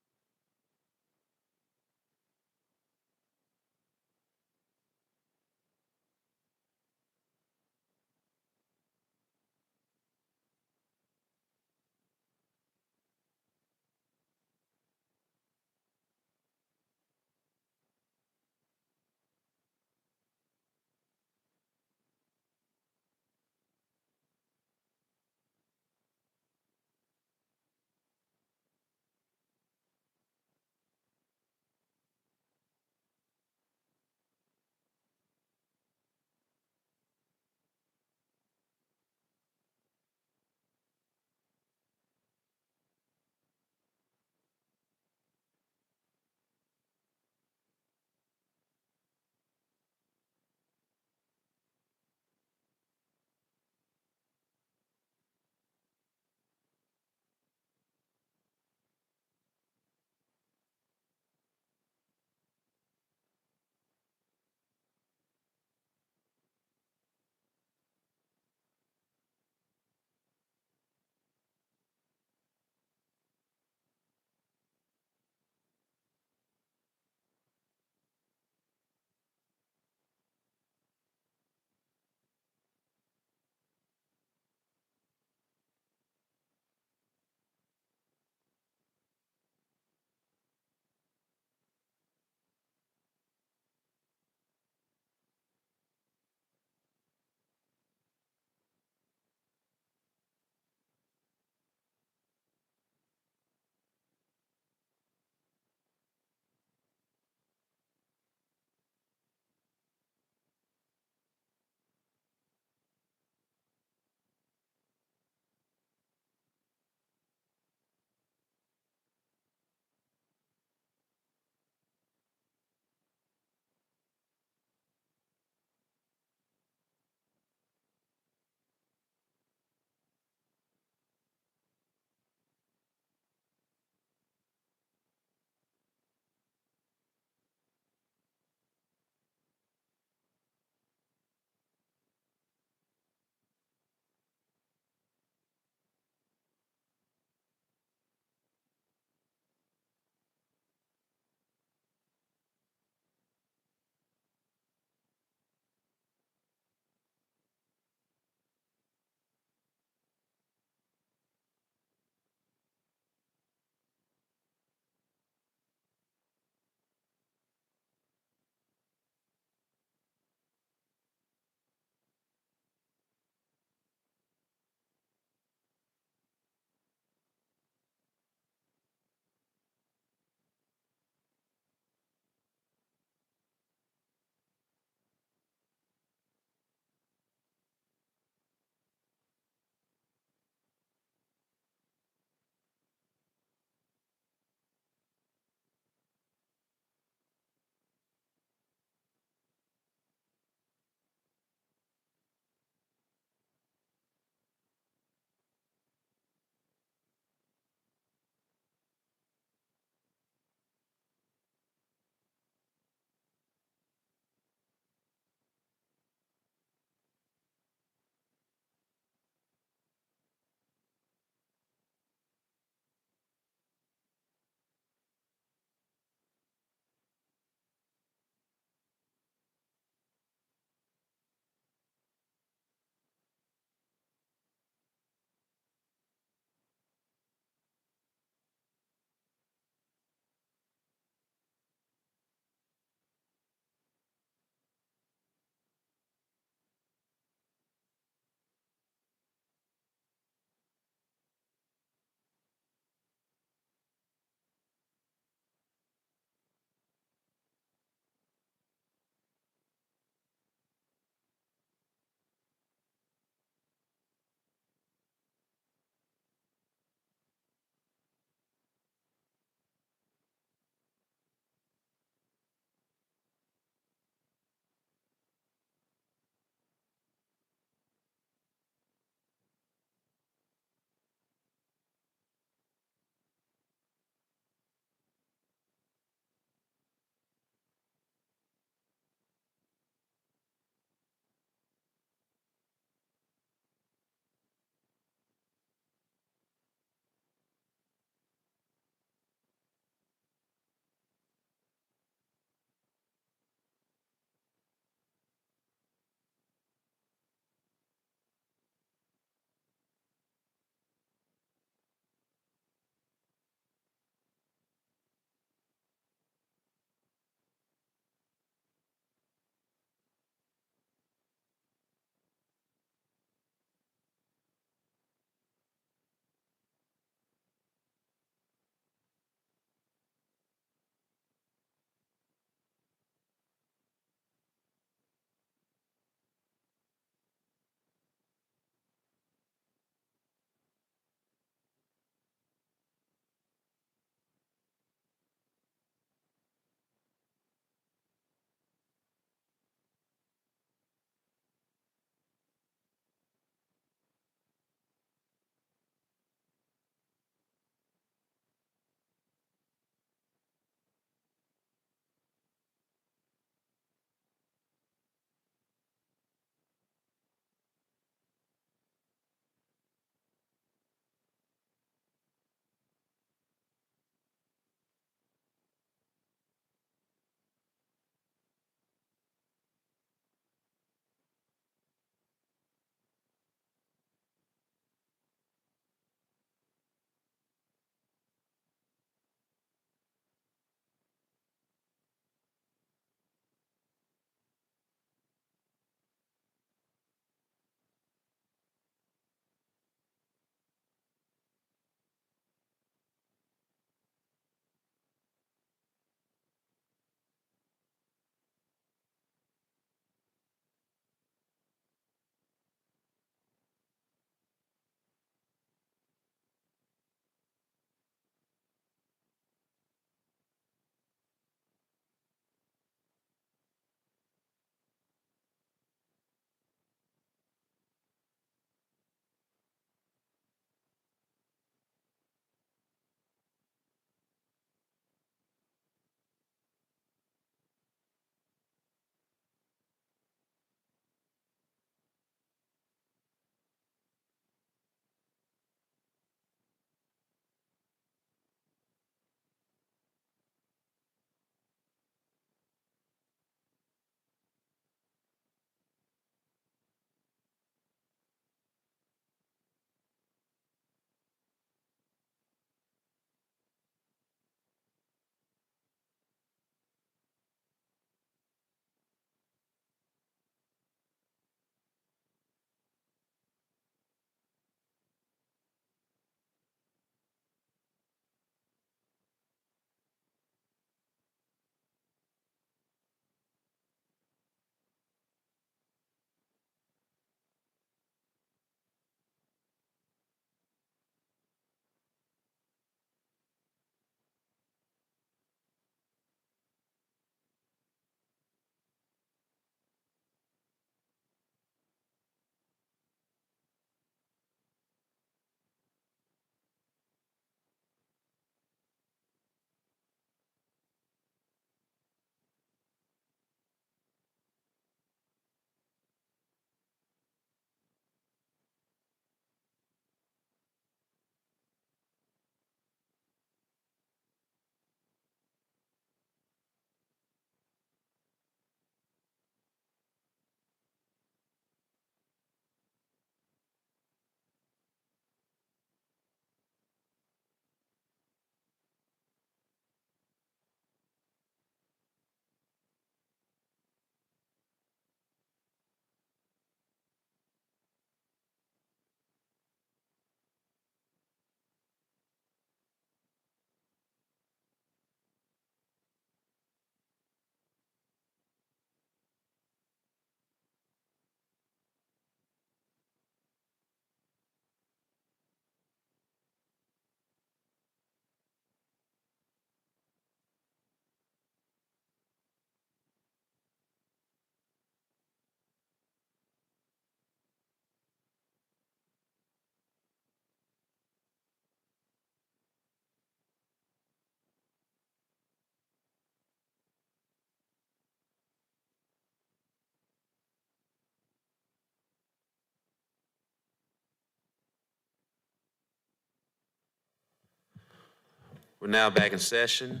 We're now back in session.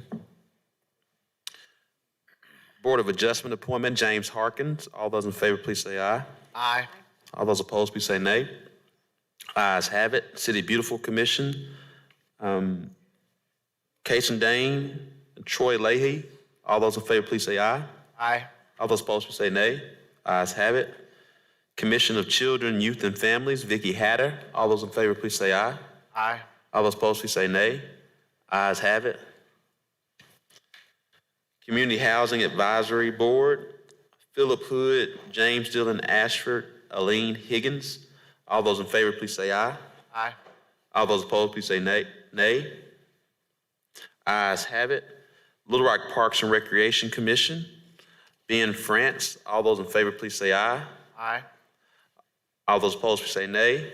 Board of Adjustment appointment, James Harkins. All those in favor, please say aye. Aye. All those opposed, please say nay. Ayes have it. City Beautiful Commission, Chastain, Troy Leahy. All those in favor, please say aye. Aye. All those opposed, please say nay. Ayes have it. Commission of Children, Youth, and Families, Vicky Hatter. All those in favor, please say aye. Aye. All those opposed, please say nay. Ayes have it. Community Housing Advisory Board, Philip Hood, James Dillon Ashford, Aline Higgins. All those in favor, please say aye. Aye. All those opposed, please say nay. Nay. Ayes have it. Little Rock Parks and Recreation Commission, Ben France. All those in favor, please say aye. Aye. All those opposed, please say nay.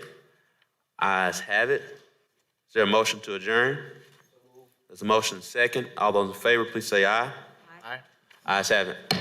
Ayes have it. Is there a motion to adjourn? There's a motion second. All those in favor, please say aye. Aye. Ayes have it.